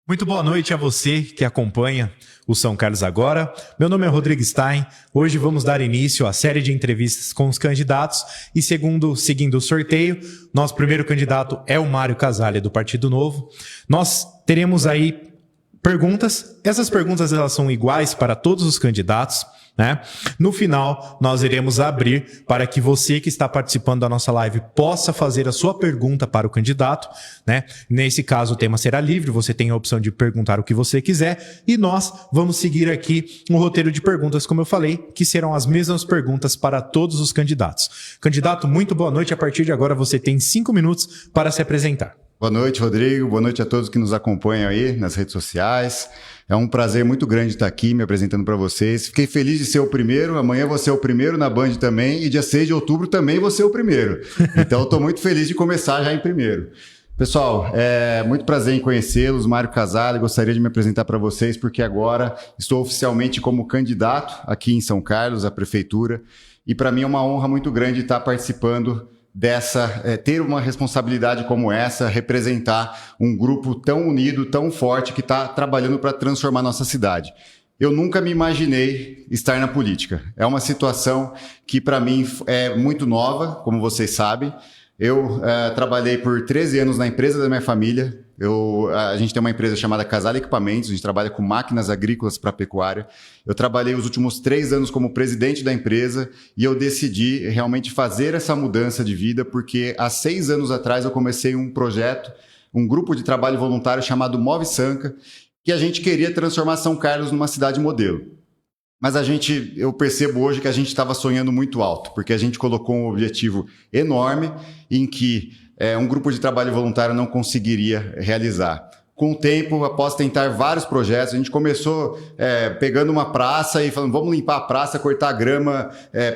Muito boa noite a você que acompanha o São Carlos Agora. Meu nome é Rodrigo Stein. Hoje vamos dar início à série de entrevistas com os candidatos e seguindo o sorteio, nosso primeiro candidato é o Mário Casale, do Partido Novo. Nós teremos aí perguntas. Essas perguntas elas são iguais para todos os candidatos, né? No final, nós iremos abrir para que você que está participando da nossa live possa fazer a sua pergunta para o candidato, né? Nesse caso, o tema será livre, você tem a opção de perguntar o que você quiser e nós vamos seguir aqui um roteiro de perguntas, como eu falei, que serão as mesmas perguntas para todos os candidatos. Candidato, muito boa noite. A partir de agora, você tem 5 minutos para se apresentar. Boa noite, Rodrigo. Boa noite a todos que nos acompanham aí nas redes sociais. É um prazer muito grande estar aqui me apresentando para vocês. Fiquei feliz de ser o primeiro. Amanhã vou ser o primeiro na Band também. E dia 6 de outubro também vou ser o primeiro. Então, estou muito feliz de começar já em primeiro. Pessoal, é muito prazer em conhecê-los. Mário Casale, gostaria de me apresentar para vocês porque agora estou oficialmente como candidato aqui em São Carlos, à Prefeitura. E para mim é uma honra muito grande estar participando ter uma responsabilidade como essa, representar um grupo tão unido, tão forte, que está trabalhando para transformar nossa cidade. Eu nunca me imaginei estar na política. É uma situação que para mim é muito nova, como vocês sabem. Eu trabalhei por 13 anos na empresa da minha família. A gente tem uma empresa chamada Casale Equipamentos, a gente trabalha com máquinas agrícolas para pecuária. Eu trabalhei os últimos 3 anos como presidente da empresa e eu decidi realmente fazer essa mudança de vida porque há 6 anos atrás eu comecei um projeto, um grupo de trabalho voluntário chamado Move Sanca, que a gente queria transformar São Carlos numa cidade modelo. Mas eu percebo hoje que a gente estava sonhando muito alto, porque a gente colocou um objetivo enorme em que um grupo de trabalho voluntário não conseguiria realizar. Com o tempo, após tentar vários projetos, a gente começou pegando uma praça e falando, vamos limpar a praça, cortar a grama,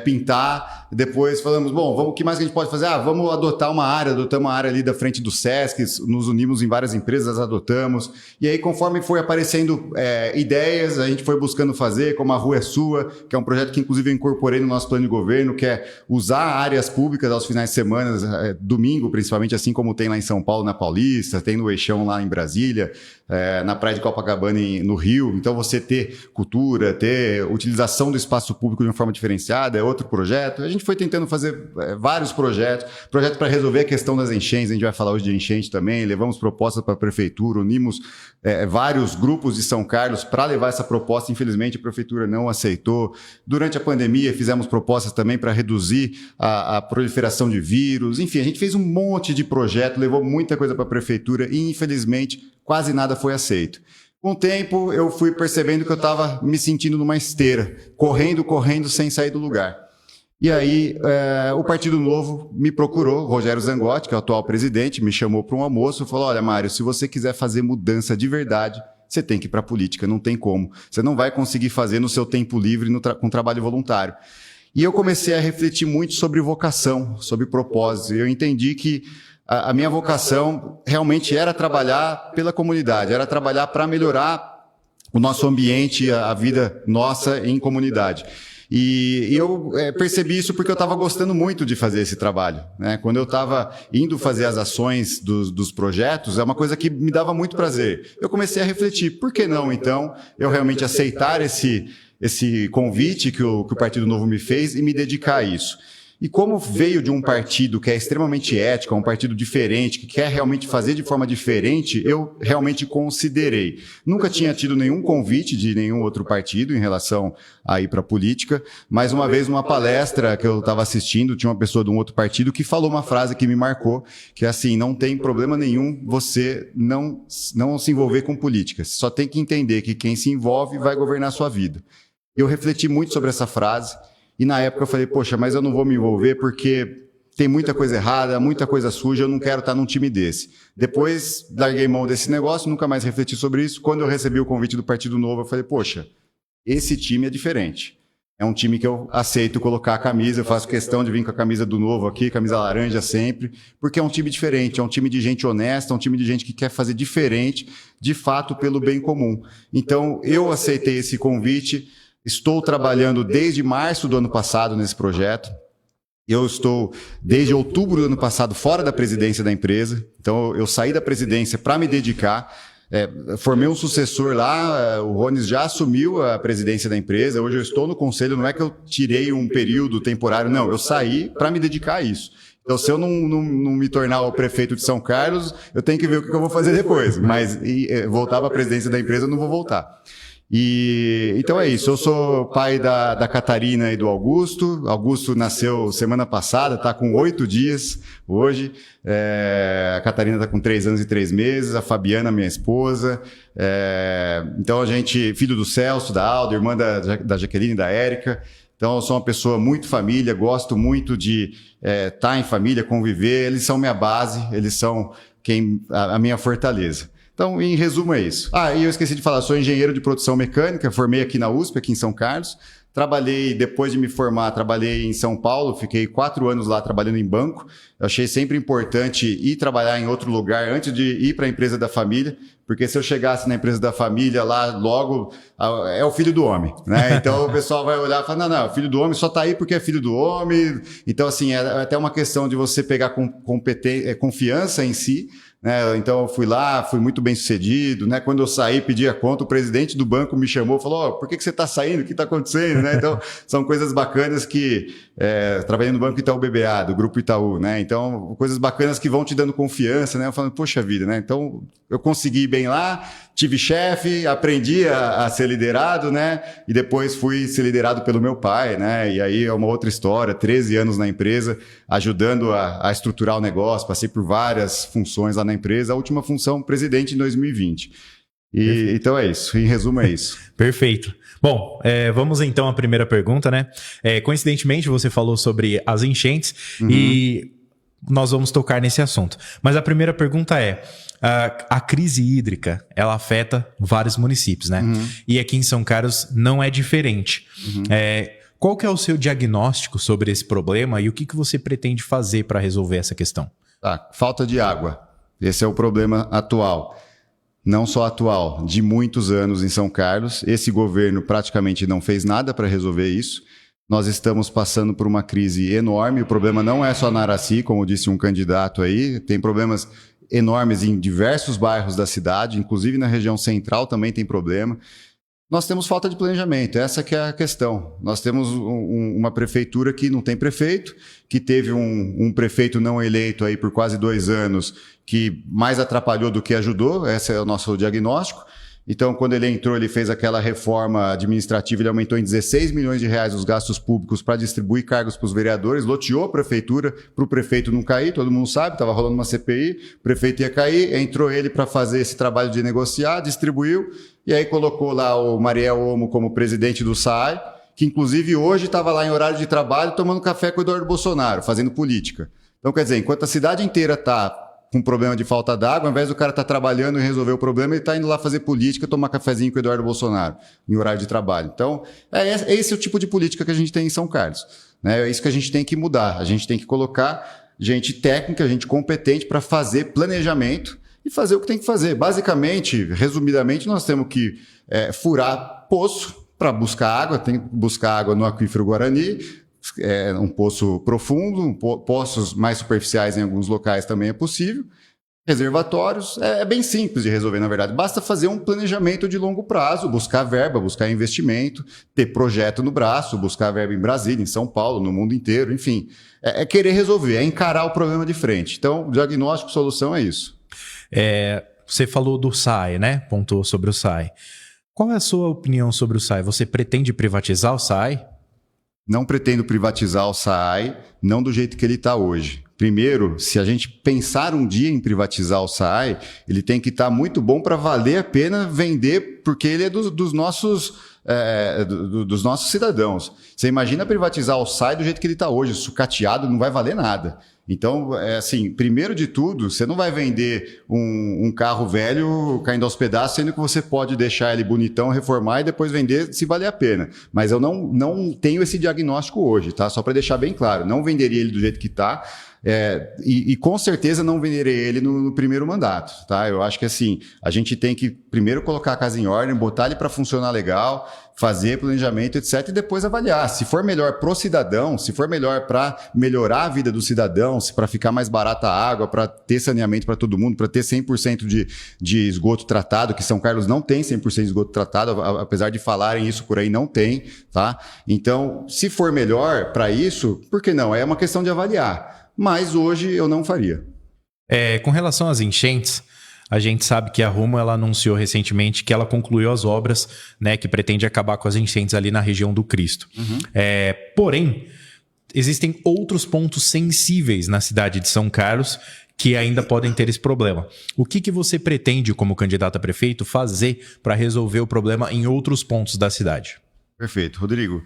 pintar. Depois falamos, bom, o que mais que a gente pode fazer? Vamos adotar uma área, adotamos uma área ali da frente do Sesc, nos unimos em várias empresas, adotamos. E aí, conforme foi aparecendo ideias, a gente foi buscando fazer, como a Rua é Sua, que é um projeto que inclusive eu incorporei no nosso plano de governo, que é usar áreas públicas aos finais de semana, domingo principalmente, assim como tem lá em São Paulo, na Paulista, tem no Eixão lá em Brasília, na praia de Copacabana no Rio. Então você ter cultura, ter utilização do espaço público de uma forma diferenciada é outro projeto. A gente foi tentando fazer vários projetos para resolver a questão das enchentes. A gente vai falar hoje de enchente também, levamos propostas para a prefeitura, unimos vários grupos de São Carlos para levar essa proposta. Infelizmente a prefeitura não aceitou. Durante a pandemia fizemos propostas também para reduzir a proliferação de vírus. Enfim, a gente fez um monte de projeto, levou muita coisa para a prefeitura e infelizmente quase nada foi aceito. Com o tempo, eu fui percebendo que eu estava me sentindo numa esteira, correndo sem sair do lugar. E aí, o Partido Novo me procurou, Rogério Zangotti, que é o atual presidente, me chamou para um almoço e falou, olha, Mário, se você quiser fazer mudança de verdade, você tem que ir para a política, não tem como. Você não vai conseguir fazer no seu tempo livre com trabalho voluntário. E eu comecei a refletir muito sobre vocação, sobre propósito. E eu entendi que a minha vocação realmente era trabalhar pela comunidade, era trabalhar para melhorar o nosso ambiente, a vida nossa em comunidade. E eu percebi isso porque eu estava gostando muito de fazer esse trabalho, né? Quando eu estava indo fazer as ações dos projetos, é uma coisa que me dava muito prazer. Eu comecei a refletir, por que não, então, eu realmente aceitar esse convite que o Partido Novo me fez e me dedicar a isso. E como veio de um partido que é extremamente ético, um partido diferente, que quer realmente fazer de forma diferente, eu realmente considerei. Nunca tinha tido nenhum convite de nenhum outro partido em relação a ir para a política, mas uma vez numa palestra que eu estava assistindo, tinha uma pessoa de um outro partido que falou uma frase que me marcou, que é assim, não tem problema nenhum você não se envolver com política, você só tem que entender que quem se envolve vai governar a sua vida. Eu refleti muito sobre essa frase, e na época eu falei, poxa, mas eu não vou me envolver porque tem muita coisa errada, muita coisa suja, eu não quero estar num time desse. Depois larguei mão desse negócio, nunca mais refleti sobre isso. Quando eu recebi o convite do Partido Novo, eu falei, poxa, esse time é diferente. É um time que eu aceito colocar a camisa, eu faço questão de vir com a camisa do Novo aqui, camisa laranja sempre, porque é um time diferente, é um time de gente honesta, é um time de gente que quer fazer diferente, de fato, pelo bem comum. Então, eu aceitei esse convite. Estou trabalhando desde março do ano passado nesse projeto. Eu estou, desde outubro do ano passado, fora da presidência da empresa. Então, eu saí da presidência para me dedicar. Formei um sucessor lá, o Rones já assumiu a presidência da empresa, hoje eu estou no conselho, não é que eu tirei um período temporário, não, eu saí para me dedicar a isso. Então, se eu não me tornar o prefeito de São Carlos, eu tenho que ver o que eu vou fazer depois, mas voltar para a presidência da empresa eu não vou voltar. Então é isso, eu sou pai da Catarina e do Augusto. Augusto nasceu semana passada, está com 8 dias hoje. A Catarina está com 3 anos e 3 meses, a Fabiana, minha esposa. Então a gente, filho do Celso, da Alda, irmã da Jaqueline e da Érica. Então eu sou uma pessoa muito família, gosto muito de estar em família, conviver. Eles são minha base, eles são a minha fortaleza. Então, em resumo, é isso. E eu esqueci de falar, sou engenheiro de produção mecânica, formei aqui na USP, aqui em São Carlos. Trabalhei, depois de me formar, trabalhei em São Paulo, fiquei 4 anos lá trabalhando em banco. Eu achei sempre importante ir trabalhar em outro lugar antes de ir para a empresa da família, porque se eu chegasse na empresa da família lá, logo, é o filho do homem, né? Então o pessoal vai olhar e falar, não, o filho do homem só está aí porque é filho do homem. Então, assim, é até uma questão de você pegar confiança em si, né? Então eu fui lá, fui muito bem sucedido, né? Quando eu saí, pedi a conta, o presidente do banco me chamou, falou, por que você está saindo? O que está acontecendo? Né? Então são coisas bacanas que, trabalhando no Banco Itaú BBA, do Grupo Itaú, né? Então coisas bacanas que vão te dando confiança, né? Eu falando, poxa vida, né? Então eu consegui ir bem lá, tive chefe, aprendi a ser liderado, né? E depois fui ser liderado pelo meu pai, né? E aí é uma outra história, 13 anos na empresa, ajudando a estruturar o negócio, passei por várias funções lá na empresa, a última função, presidente em 2020. Então é isso, em resumo é isso. Perfeito. Bom, vamos então à primeira pergunta, né? Coincidentemente, você falou sobre as enchentes e nós vamos tocar nesse assunto. Mas a primeira pergunta é, a crise hídrica, ela afeta vários municípios, né? E aqui em São Carlos não é diferente. Qual que é o seu diagnóstico sobre esse problema e o que você pretende fazer para resolver essa questão? Falta de água. Esse é o problema atual. Não só atual, de muitos anos em São Carlos. Esse governo praticamente não fez nada para resolver isso. Nós estamos passando por uma crise enorme. O problema não é só na Araci, como disse um candidato aí. Tem problemas enormes em diversos bairros da cidade, inclusive na região central também tem problema. Nós temos falta de planejamento, essa que é a questão. Nós temos uma prefeitura que não tem prefeito, que teve um prefeito não eleito aí por quase 2 anos, que mais atrapalhou do que ajudou, esse é o nosso diagnóstico. Então, quando ele entrou, ele fez aquela reforma administrativa, ele aumentou em 16 milhões de reais os gastos públicos para distribuir cargos para os vereadores, loteou a prefeitura para o prefeito não cair, todo mundo sabe, estava rolando uma CPI, o prefeito ia cair, entrou ele para fazer esse trabalho de negociar, distribuiu, e aí colocou lá o Mariel Omo como presidente do SAAI, que inclusive hoje estava lá em horário de trabalho tomando café com o Eduardo Bolsonaro, fazendo política. Então, quer dizer, enquanto a cidade inteira está com problema de falta d'água, ao invés do cara estar trabalhando e resolver o problema, ele está indo lá fazer política, tomar cafezinho com o Eduardo Bolsonaro, em horário de trabalho. Então, esse é o tipo de política que a gente tem em São Carlos, né? É isso que a gente tem que mudar. A gente tem que colocar gente técnica, gente competente para fazer planejamento e fazer o que tem que fazer. Basicamente, resumidamente, nós temos que furar poço para buscar água, tem que buscar água no aquífero Guarani, um poço profundo, poços mais superficiais em alguns locais também é possível. Reservatórios, é bem simples de resolver, na verdade. Basta fazer um planejamento de longo prazo, buscar verba, buscar investimento, ter projeto no braço, buscar verba em Brasília, em São Paulo, no mundo inteiro, enfim. É querer resolver, é encarar o problema de frente. Então, diagnóstico, solução é isso. Você falou do SAAI, né? Pontuou sobre o SAAI. Qual é a sua opinião sobre o SAAI? Você pretende privatizar o SAAI? Não pretendo privatizar o SAAI, não do jeito que ele está hoje. Primeiro, se a gente pensar um dia em privatizar o SAAI, ele tem que estar muito bom para valer a pena vender, porque ele é dos nossos cidadãos. Você imagina privatizar o SAAI do jeito que ele está hoje, sucateado, não vai valer nada. Então, assim, primeiro de tudo, você não vai vender um carro velho caindo aos pedaços, sendo que você pode deixar ele bonitão, reformar e depois vender se valer a pena. Mas eu não tenho esse diagnóstico hoje, tá? Só para deixar bem claro, não venderia ele do jeito que está. E com certeza não venderei ele no primeiro mandato, tá? Eu acho que assim, a gente tem que primeiro colocar a casa em ordem, botar ele para funcionar legal, fazer planejamento, etc., e depois avaliar. Se for melhor pro cidadão, se for melhor para melhorar a vida do cidadão, se para ficar mais barata a água, para ter saneamento para todo mundo, para ter 100% de esgoto tratado, que São Carlos não tem 100% de esgoto tratado, apesar de falarem isso por aí, não tem, tá? Então, se for melhor para isso, por que não? É uma questão de avaliar. Mas hoje eu não faria. Com relação às enchentes, a gente sabe que a Rumo ela anunciou recentemente que ela concluiu as obras, né, que pretende acabar com as enchentes ali na região do Cristo. Porém, existem outros pontos sensíveis na cidade de São Carlos que ainda podem ter esse problema. O que você pretende, como candidato a prefeito, fazer para resolver o problema em outros pontos da cidade? Perfeito. Rodrigo,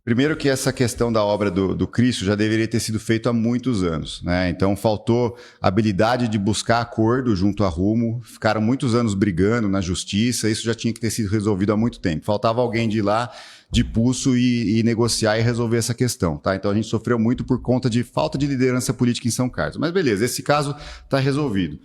primeiro que essa questão da obra do Cristo já deveria ter sido feita há muitos anos, né? Então faltou habilidade de buscar acordo junto à Rumo, ficaram muitos anos brigando na justiça, isso já tinha que ter sido resolvido há muito tempo. Faltava alguém de ir lá de pulso e negociar e resolver essa questão, tá? Então a gente sofreu muito por conta de falta de liderança política em São Carlos. Mas beleza, esse caso está resolvido.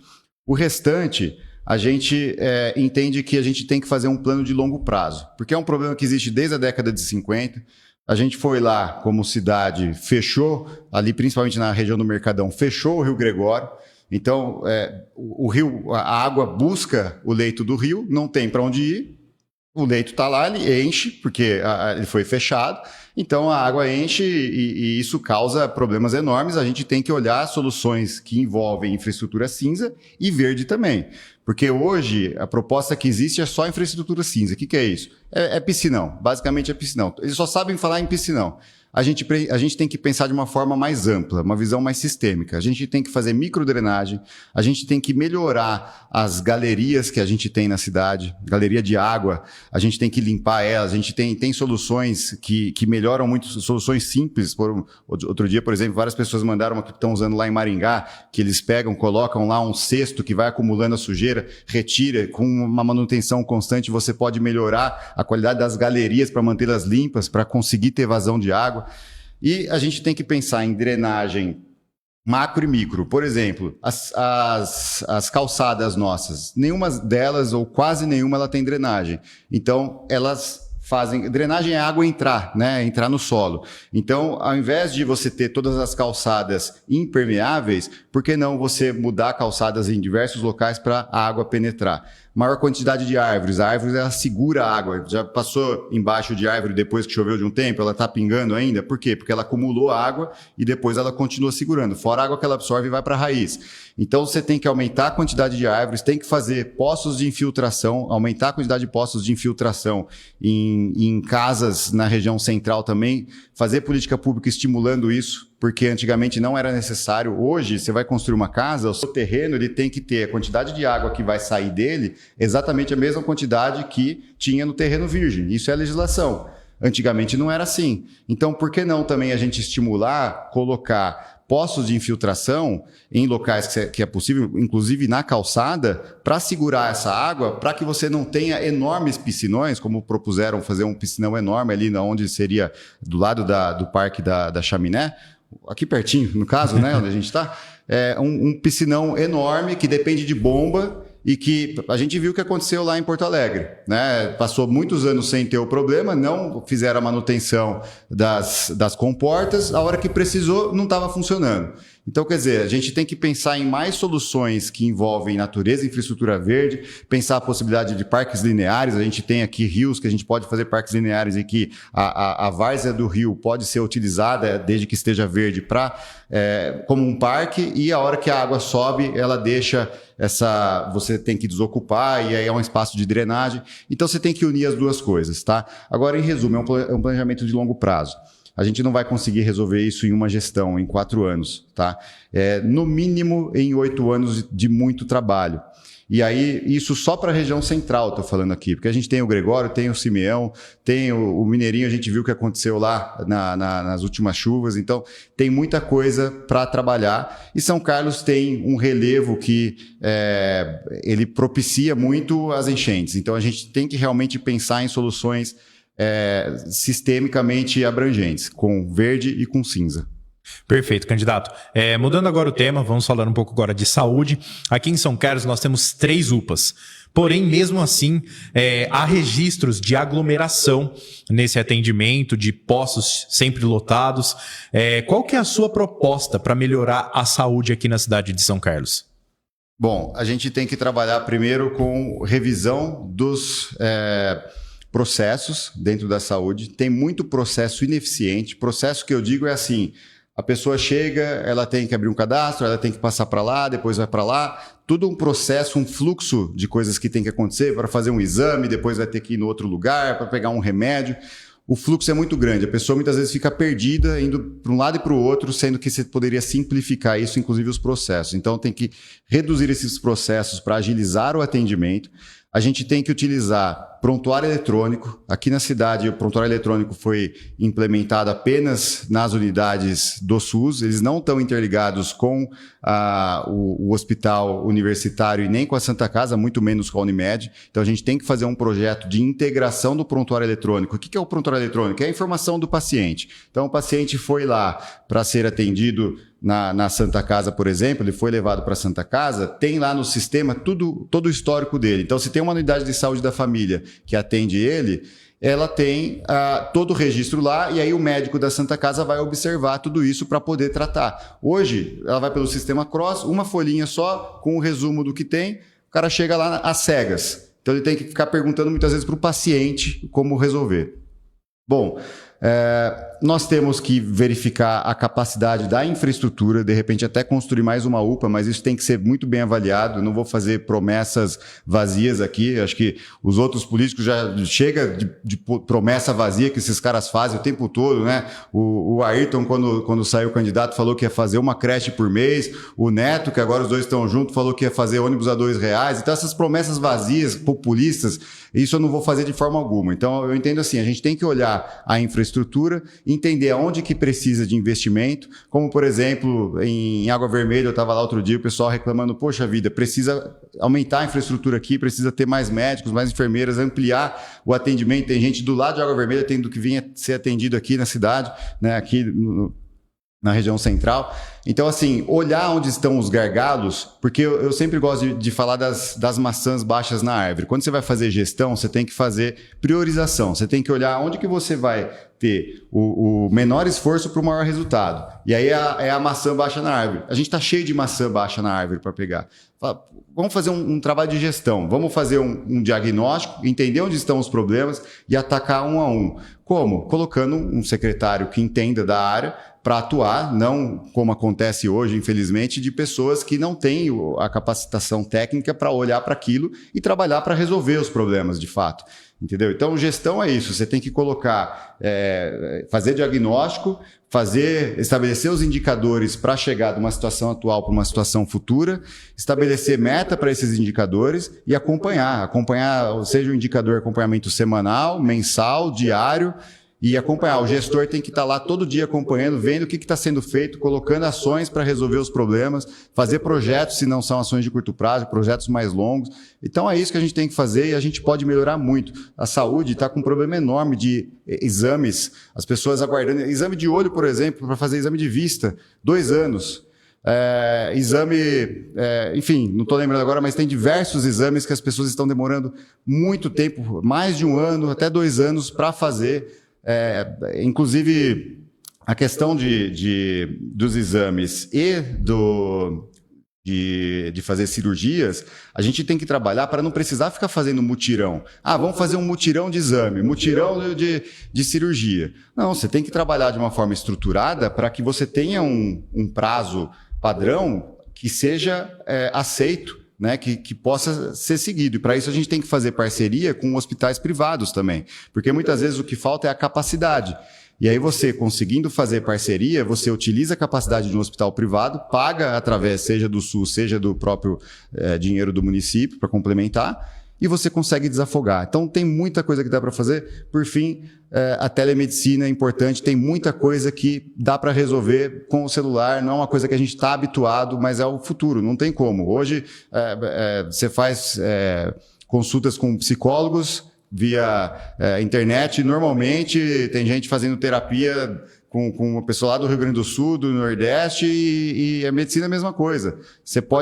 O restante, a gente entende que a gente tem que fazer um plano de longo prazo, porque é um problema que existe desde a década de 50. A gente foi lá, como cidade, fechou, ali principalmente na região do Mercadão, fechou o Rio Gregório. Então, o rio, a água busca o leito do rio, não tem para onde ir. O leito está lá, ele enche, porque ele foi fechado. Então, a água enche e isso causa problemas enormes. A gente tem que olhar soluções que envolvem infraestrutura cinza e verde também. Porque hoje, a proposta que existe é só infraestrutura cinza. O que é isso? É piscinão. Basicamente é piscinão. Eles só sabem falar em piscinão. A gente tem que pensar de uma forma mais ampla, uma visão mais sistêmica. A gente tem que fazer microdrenagem, a gente tem que melhorar as galerias que a gente tem na cidade, galeria de água, a gente tem que limpar elas, a gente tem soluções que melhoram muito, soluções simples. Outro dia, por exemplo, várias pessoas mandaram uma que estão usando lá em Maringá, que eles pegam, colocam lá um cesto que vai acumulando a sujeira, retira, com uma manutenção constante você pode melhorar a qualidade das galerias para mantê-las limpas, para conseguir ter vazão de água. E a gente tem que pensar em drenagem macro e micro. Por exemplo, as calçadas nossas, nenhuma delas ou quase nenhuma ela tem drenagem. Então, elas fazem... Drenagem é água entrar, né? Entrar no solo. Então, ao invés de você ter todas as calçadas impermeáveis, por que não você mudar calçadas em diversos locais para a água penetrar? Maior quantidade de árvores. A árvore ela segura a água. Já passou embaixo de árvore depois que choveu de um tempo, ela está pingando ainda. Por quê? Porque ela acumulou água e depois ela continua segurando. Fora a água que ela absorve e vai para a raiz. Então você tem que aumentar a quantidade de árvores, tem que fazer poços de infiltração, aumentar a quantidade de poços de infiltração em casas na região central também, fazer política pública estimulando isso, porque antigamente não era necessário. Hoje, você vai construir uma casa, o seu terreno ele tem que ter a quantidade de água que vai sair dele exatamente a mesma quantidade que tinha no terreno virgem. Isso é legislação. Antigamente não era assim. Então, por que não também a gente estimular, colocar poços de infiltração em locais que é possível, inclusive na calçada, para segurar essa água, para que você não tenha enormes piscinões, como propuseram fazer um piscinão enorme ali onde seria do lado do Parque da Chaminé, aqui pertinho, no caso, né, onde a gente está, um piscinão enorme que depende de bomba e que a gente viu o que aconteceu lá em Porto Alegre, né? Passou muitos anos sem ter o problema, não fizeram a manutenção das comportas, a hora que precisou não estava funcionando. Então, quer dizer, a gente tem que pensar em mais soluções que envolvem natureza e infraestrutura verde, pensar a possibilidade de parques lineares. A gente tem aqui rios que a gente pode fazer parques lineares e que a várzea do rio pode ser utilizada desde que esteja verde como um parque, e a hora que a água sobe, ela deixa você tem que desocupar e aí é um espaço de drenagem. Então você tem que unir as duas coisas, tá? Agora, em resumo, é um planejamento de longo prazo. A gente não vai conseguir resolver isso em uma gestão, em 4 anos, tá? No mínimo em 8 anos de muito trabalho. E aí, isso só para a região central, estou falando aqui, porque a gente tem o Gregório, tem o Simeão, tem o Mineirinho, a gente viu o que aconteceu lá nas últimas chuvas, então tem muita coisa para trabalhar. E São Carlos tem um relevo que ele propicia muito as enchentes, então a gente tem que realmente pensar em soluções sistemicamente abrangentes, com verde e com cinza. Perfeito, candidato. Mudando agora o tema, vamos falar um pouco agora de saúde. Aqui em São Carlos nós temos 3 UPAs. Porém, mesmo assim, há registros de aglomeração nesse atendimento, de postos sempre lotados. Qual que é a sua proposta para melhorar a saúde aqui na cidade de São Carlos? Bom, a gente tem que trabalhar primeiro com revisão dos processos dentro da saúde. Tem muito processo ineficiente. Processo que eu digo é assim: a pessoa chega, ela tem que abrir um cadastro, ela tem que passar para lá, depois vai para lá. Tudo um processo, um fluxo de coisas que tem que acontecer para fazer um exame, depois vai ter que ir no outro lugar para pegar um remédio. O fluxo é muito grande. A pessoa muitas vezes fica perdida, indo para um lado e para o outro, sendo que você poderia simplificar isso, inclusive os processos. Então tem que reduzir esses processos para agilizar o atendimento. A gente tem que utilizar prontuário eletrônico. Aqui na cidade, o prontuário eletrônico foi implementado apenas nas unidades do SUS. Eles não estão interligados com o hospital universitário e nem com a Santa Casa, muito menos com a Unimed. Então, a gente tem que fazer um projeto de integração do prontuário eletrônico. O que é o prontuário eletrônico? É a informação do paciente. Então, o paciente foi lá para ser atendido na Santa Casa, por exemplo, ele foi levado para a Santa Casa, tem lá no sistema todo o histórico dele. Então, se tem uma unidade de saúde da família que atende ele, ela tem todo o registro lá e aí o médico da Santa Casa vai observar tudo isso para poder tratar. Hoje, ela vai pelo sistema Cross, uma folhinha só com o resumo do que tem, o cara chega lá às cegas. Então, ele tem que ficar perguntando muitas vezes para o paciente como resolver. Bom, nós temos que verificar a capacidade da infraestrutura, de repente até construir mais uma UPA, mas isso tem que ser muito bem avaliado. Eu não vou fazer promessas vazias aqui. Acho que os outros políticos já chega de promessa vazia que esses caras fazem o tempo todo, né? O Ayrton, quando saiu candidato, falou que ia fazer uma creche por mês. O Neto, que agora os dois estão juntos, falou que ia fazer ônibus a R$2. Então essas promessas vazias, populistas, isso eu não vou fazer de forma alguma. Então eu entendo assim, a gente tem que olhar a infraestrutura, entender aonde que precisa de investimento, como por exemplo, em Água Vermelha, eu estava lá outro dia, o pessoal reclamando, poxa vida, precisa aumentar a infraestrutura aqui, precisa ter mais médicos, mais enfermeiras, ampliar o atendimento. Tem gente do lado de Água Vermelha tendo que vir ser atendido aqui na cidade, né, aqui na região central. Então, assim, olhar onde estão os gargalos, porque eu sempre gosto de falar das maçãs baixas na árvore. Quando você vai fazer gestão, você tem que fazer priorização. Você tem que olhar onde que você vai ter o menor esforço para o maior resultado. E aí é a maçã baixa na árvore. A gente está cheio de maçã baixa na árvore para pegar. Fala, vamos fazer um trabalho de gestão. Vamos fazer um diagnóstico, entender onde estão os problemas e atacar um a um. Como? Colocando um secretário que entenda da área para atuar, não como acontece hoje, infelizmente, de pessoas que não têm a capacitação técnica para olhar para aquilo e trabalhar para resolver os problemas de fato. Entendeu? Então, gestão é isso. Você tem que colocar, fazer diagnóstico, estabelecer os indicadores para chegar de uma situação atual para uma situação futura, estabelecer meta para esses indicadores e acompanhar, seja o indicador acompanhamento semanal, mensal, diário, e acompanhar. O gestor tem que estar lá todo dia acompanhando, vendo o que está sendo feito, colocando ações para resolver os problemas, fazer projetos, se não são ações de curto prazo, projetos mais longos. Então é isso que a gente tem que fazer e a gente pode melhorar muito. A saúde está com um problema enorme de exames, as pessoas aguardando. Exame de olho, por exemplo, para fazer exame de vista, 2 anos. Enfim, não estou lembrando agora, mas tem diversos exames que as pessoas estão demorando muito tempo, mais de 1 ano, até 2 anos para fazer. Inclusive, a questão dos exames e de fazer cirurgias, a gente tem que trabalhar para não precisar ficar fazendo mutirão. Vamos fazer um mutirão de exame, mutirão de cirurgia. Não, você tem que trabalhar de uma forma estruturada para que você tenha um prazo padrão que seja aceito, né, que possa ser seguido. E para isso a gente tem que fazer parceria com hospitais privados também, porque muitas vezes o que falta é a capacidade. E aí você, conseguindo fazer parceria, você utiliza a capacidade de um hospital privado, paga através, seja do SUS, seja do próprio dinheiro do município para complementar, e você consegue desafogar. Então tem muita coisa que dá para fazer. Por fim, a telemedicina é importante, tem muita coisa que dá para resolver com o celular, não é uma coisa que a gente está habituado, mas é o futuro, não tem como. Hoje você faz consultas com psicólogos via internet, normalmente tem gente fazendo terapia com uma pessoa lá do Rio Grande do Sul, do Nordeste, e a medicina é a mesma coisa.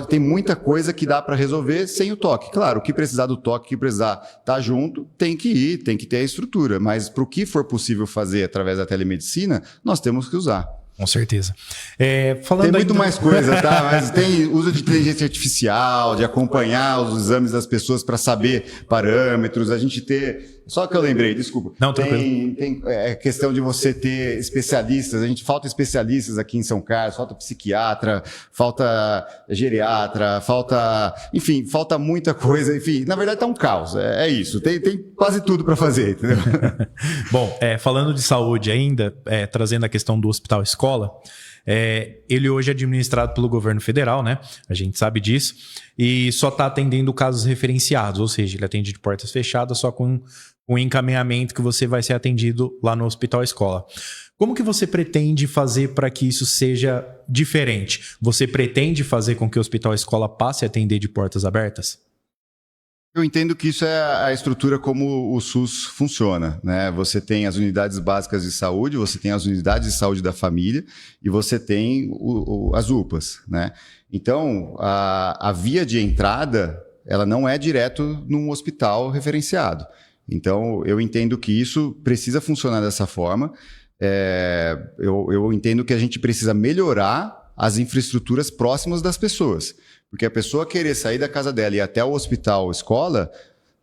Tem muita coisa que dá para resolver sem o toque. Claro, o que precisar do toque, o que precisar estar junto, tem que ir, tem que ter a estrutura. Mas para o que for possível fazer através da telemedicina, nós temos que usar. Com certeza. Tem muito mais coisa, tá? Mas tem uso de inteligência artificial, de acompanhar os exames das pessoas para saber parâmetros, a gente ter... Só que eu lembrei, desculpa. Não, tranquilo. Tem questão de você ter especialistas, falta especialistas aqui em São Carlos, falta psiquiatra, falta geriatra, enfim, falta muita coisa, enfim, na verdade tá um caos, é isso, tem quase tudo para fazer, entendeu? Bom, falando de saúde ainda, trazendo a questão do Hospital Escola, ele hoje é administrado pelo governo federal, né? A gente sabe disso, e só está atendendo casos referenciados, ou seja, ele atende de portas fechadas só com um encaminhamento que você vai ser atendido lá no Hospital Escola. Como que você pretende fazer para que isso seja diferente? Você pretende fazer com que o Hospital Escola passe a atender de portas abertas? Eu entendo que isso é a estrutura como o SUS funciona, né? Você tem as unidades básicas de saúde, você tem as unidades de saúde da família e você tem as UPAs, né? Então, a via de entrada, ela não é direto num hospital referenciado. Então, eu entendo que isso precisa funcionar dessa forma. Eu entendo que a gente precisa melhorar as infraestruturas próximas das pessoas. Porque a pessoa querer sair da casa dela e ir até o hospital, escola,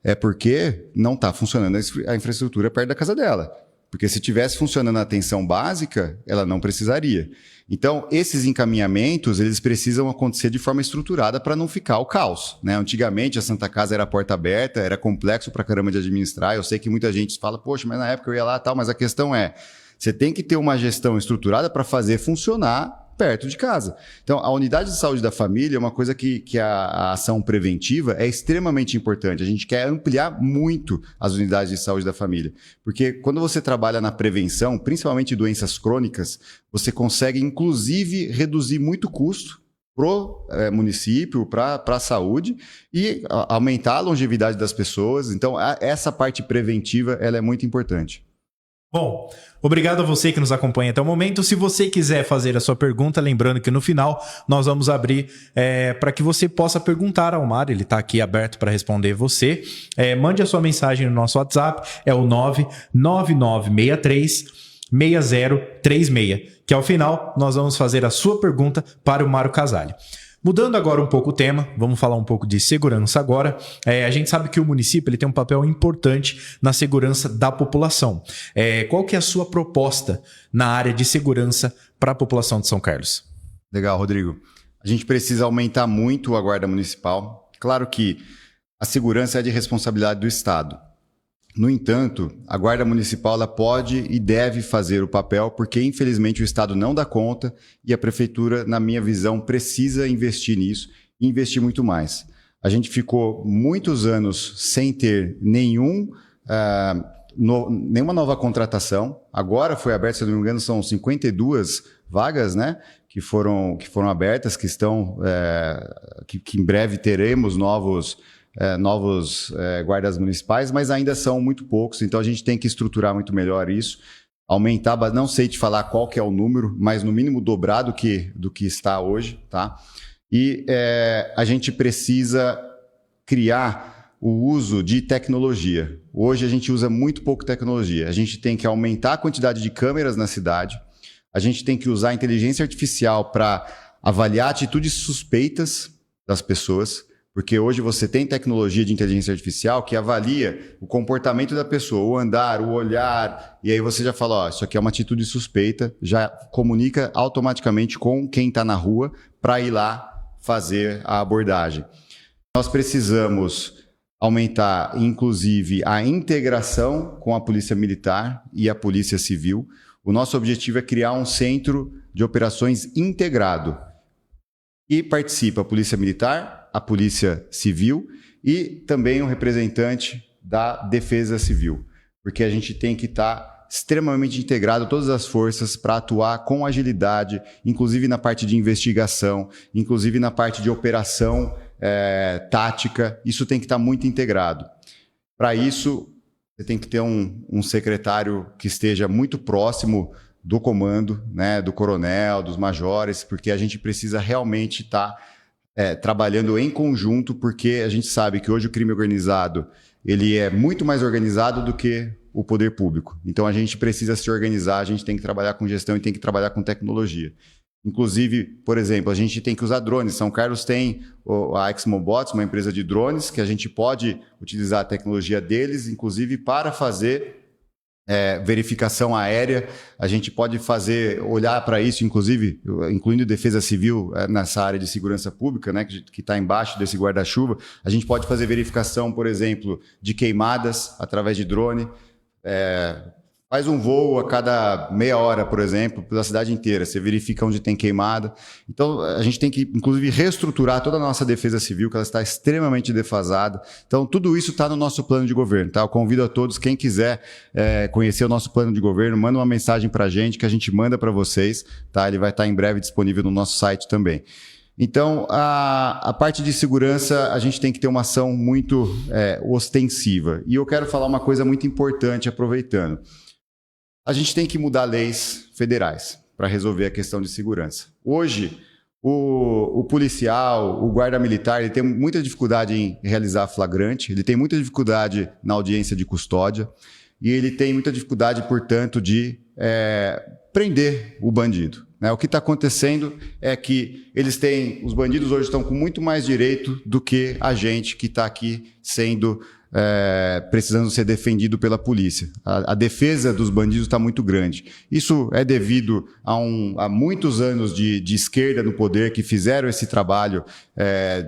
é porque não está funcionando a infraestrutura perto da casa dela. Porque se tivesse funcionando a atenção básica, ela não precisaria. Então, esses encaminhamentos, eles precisam acontecer de forma estruturada para não ficar o caos, né? Antigamente, a Santa Casa era porta aberta, era complexo para caramba de administrar. Eu sei que muita gente fala, poxa, mas na época eu ia lá e tal, mas a questão é, você tem que ter uma gestão estruturada para fazer funcionar perto de casa. Então, a unidade de saúde da família é uma coisa que a ação preventiva é extremamente importante. A gente quer ampliar muito as unidades de saúde da família. Porque quando você trabalha na prevenção, principalmente doenças crônicas, você consegue, inclusive, reduzir muito custo para o município, para a saúde e aumentar a longevidade das pessoas. Então, essa parte preventiva ela é muito importante. Bom, obrigado a você que nos acompanha até o momento. Se você quiser fazer a sua pergunta, lembrando que no final nós vamos abrir para que você possa perguntar ao Mário, ele está aqui aberto para responder você. Mande a sua mensagem no nosso WhatsApp, é o 99963-6036, que ao final nós vamos fazer a sua pergunta para o Mário Casale. Mudando agora um pouco o tema, vamos falar um pouco de segurança agora. A gente sabe que o município ele tem um papel importante na segurança da população. Qual que é a sua proposta na área de segurança para a população de São Carlos? Legal, Rodrigo. A gente precisa aumentar muito a guarda municipal. Claro que a segurança é de responsabilidade do Estado. No entanto, a Guarda Municipal ela pode e deve fazer o papel porque, infelizmente, o Estado não dá conta e a Prefeitura, na minha visão, precisa investir nisso e investir muito mais. A gente ficou muitos anos sem ter nenhuma nova contratação. Agora foi aberta, se não me engano, são 52 vagas, né, que foram abertas, que em breve teremos novos guardas municipais, mas ainda são muito poucos, então a gente tem que estruturar muito melhor isso, aumentar, não sei te falar qual que é o número, mas no mínimo dobrar do que está hoje, tá? E a gente precisa criar o uso de tecnologia. Hoje a gente usa muito pouco tecnologia, a gente tem que aumentar a quantidade de câmeras na cidade, a gente tem que usar a inteligência artificial para avaliar atitudes suspeitas das pessoas, porque hoje você tem tecnologia de inteligência artificial que avalia o comportamento da pessoa, o andar, o olhar, e aí você já fala, isso aqui é uma atitude suspeita, já comunica automaticamente com quem está na rua para ir lá fazer a abordagem. Nós precisamos aumentar, inclusive, a integração com a Polícia Militar e a Polícia Civil. O nosso objetivo é criar um centro de operações integrado. E participa a Polícia Militar, a Polícia Civil e também um representante da Defesa Civil, porque a gente tem que estar extremamente integrado, todas as forças, para atuar com agilidade, inclusive na parte de investigação, inclusive na parte de operação tática, isso tem que estar muito integrado. Para isso, você tem que ter um secretário que esteja muito próximo do comando, né, do coronel, dos majores, porque a gente precisa realmente estar trabalhando em conjunto, porque a gente sabe que hoje o crime organizado ele é muito mais organizado do que o poder público. Então a gente precisa se organizar, a gente tem que trabalhar com gestão e tem que trabalhar com tecnologia. Inclusive, por exemplo, a gente tem que usar drones. São Carlos tem a Exmobots, uma empresa de drones, que a gente pode utilizar a tecnologia deles, inclusive para fazer verificação aérea. A gente pode olhar para isso, inclusive, incluindo defesa civil nessa área de segurança pública, né, que está embaixo desse guarda-chuva. A gente pode fazer verificação, por exemplo, de queimadas através de drone. Faz um voo a cada meia hora, por exemplo, pela cidade inteira. Você verifica onde tem queimada. Então, a gente tem que, inclusive, reestruturar toda a nossa defesa civil, que ela está extremamente defasada. Então, tudo isso está no nosso plano de governo. Tá? Eu convido a todos, quem quiser conhecer o nosso plano de governo, manda uma mensagem para a gente, que a gente manda para vocês. Tá? Ele vai estar em breve disponível no nosso site também. Então, a parte de segurança, a gente tem que ter uma ação muito ostensiva. E eu quero falar uma coisa muito importante, aproveitando. A gente tem que mudar leis federais para resolver a questão de segurança. Hoje, o policial, o guarda militar, ele tem muita dificuldade em realizar flagrante, ele tem muita dificuldade na audiência de custódia e ele tem muita dificuldade, portanto, de prender o bandido. O que está acontecendo é que os bandidos hoje estão com muito mais direito do que a gente que está aqui precisando ser defendido pela polícia. A defesa dos bandidos está muito grande. Isso é devido a muitos anos de esquerda no poder que fizeram esse trabalho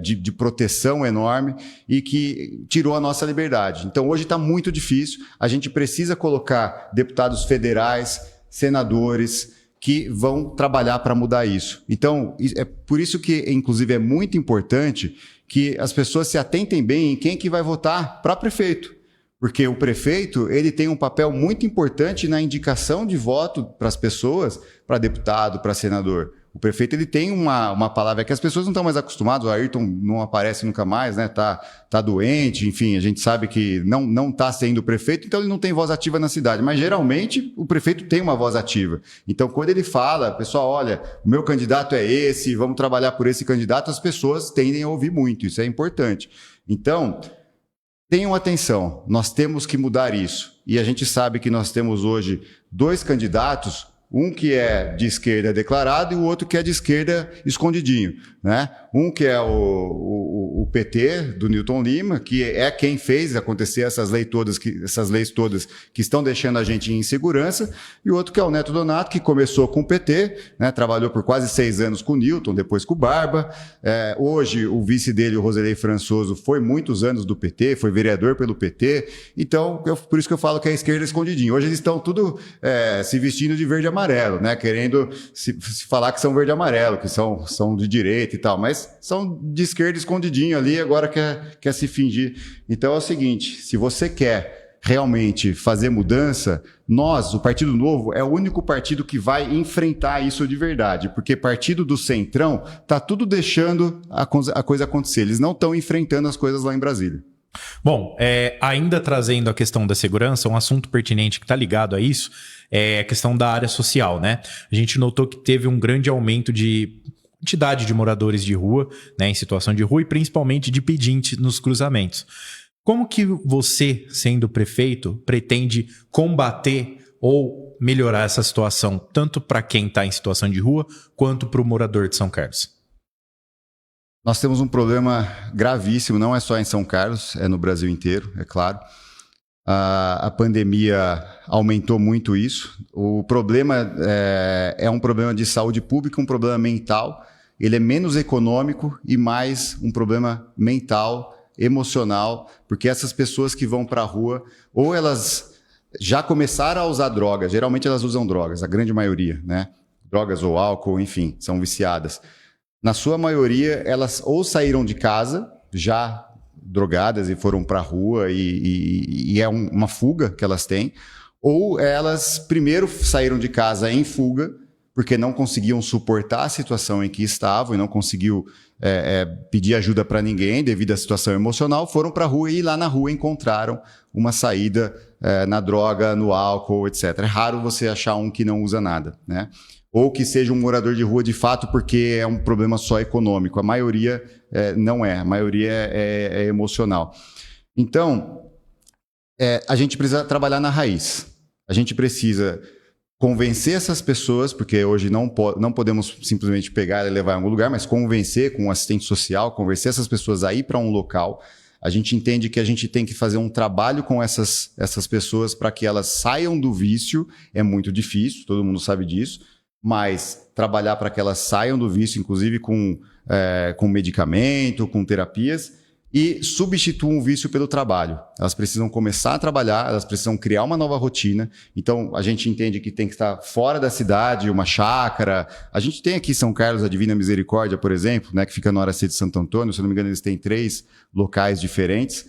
de proteção enorme e que tirou a nossa liberdade. Então hoje está muito difícil. A gente precisa colocar deputados federais, senadores, que vão trabalhar para mudar isso. Então, é por isso que, inclusive, é muito importante que as pessoas se atentem bem em quem que vai votar para prefeito. Porque o prefeito ele tem um papel muito importante na indicação de voto para as pessoas, para deputado, para senador. O prefeito ele tem uma palavra que as pessoas não estão mais acostumadas. O Ayrton não aparece nunca mais, né? Tá doente, enfim, a gente sabe que não está sendo prefeito, então ele não tem voz ativa na cidade. Mas geralmente o prefeito tem uma voz ativa. Então quando ele fala, pessoal, olha, o meu candidato é esse, vamos trabalhar por esse candidato, as pessoas tendem a ouvir muito. Isso é importante. Então, tenham atenção, nós temos que mudar isso. E a gente sabe que nós temos hoje 2 candidatos, um que é de esquerda declarado e o outro que é de esquerda escondidinho, né? Um que é o PT, do Newton Lima, que é quem fez acontecer essas leis todas que estão deixando a gente em insegurança, e o outro que é o Neto Donato, que começou com o PT, né? Trabalhou por quase 6 anos com o Newton, depois com o Barba. Hoje, o vice dele, o Roselei Françoso, foi muitos anos do PT, foi vereador pelo PT. Então, por isso que eu falo que é a esquerda escondidinho. Hoje eles estão tudo se vestindo de verde e amarelo, né? Querendo se falar que são verde e amarelo, que são de direita e tal, mas são de esquerda escondidinho ali, agora quer se fingir. Então é o seguinte, se você quer realmente fazer mudança, o Partido Novo é o único partido que vai enfrentar isso de verdade, porque partido do Centrão tá tudo deixando a coisa acontecer, eles não estão enfrentando as coisas lá em Brasília. Bom, ainda trazendo a questão da segurança, um assunto pertinente que está ligado a isso é a questão da área social, né? A gente notou que teve um grande aumento de quantidade de moradores de rua, né, em situação de rua e principalmente de pedintes nos cruzamentos. Como que você, sendo prefeito, pretende combater ou melhorar essa situação, tanto para quem está em situação de rua, quanto para o morador de São Carlos? Nós temos um problema gravíssimo, não é só em São Carlos, é no Brasil inteiro, é claro. A pandemia aumentou muito isso. O problema é um problema de saúde pública, um problema mental. Ele é menos econômico e mais um problema mental, emocional, porque essas pessoas que vão para a rua, ou elas já começaram a usar drogas, geralmente elas usam drogas, a grande maioria, né? Drogas ou álcool, enfim, são viciadas. Na sua maioria, elas ou saíram de casa, já drogadas e foram para a rua e é uma fuga que elas têm, ou elas primeiro saíram de casa em fuga, porque não conseguiam suportar a situação em que estavam e não conseguiu pedir ajuda para ninguém devido à situação emocional, foram para a rua e lá na rua encontraram uma saída na droga, no álcool, etc. É raro você achar um que não usa nada, né? Ou que seja um morador de rua de fato porque é um problema só econômico. A maioria não é, a maioria é emocional. Então, a gente precisa trabalhar na raiz. A gente precisa convencer essas pessoas, porque hoje não podemos simplesmente pegar e levar em algum lugar, mas convencer com um assistente social, convencer essas pessoas a ir para um local. A gente entende que a gente tem que fazer um trabalho com essas pessoas para que elas saiam do vício. É muito difícil, todo mundo sabe disso, mas trabalhar para que elas saiam do vício, inclusive com medicamento, com terapias, e substituam o vício pelo trabalho. Elas precisam começar a trabalhar, elas precisam criar uma nova rotina. Então, a gente entende que tem que estar fora da cidade, uma chácara. A gente tem aqui São Carlos, a Divina Misericórdia, por exemplo, né, que fica no Aracê de Santo Antônio. Se não me engano, eles têm 3 locais diferentes.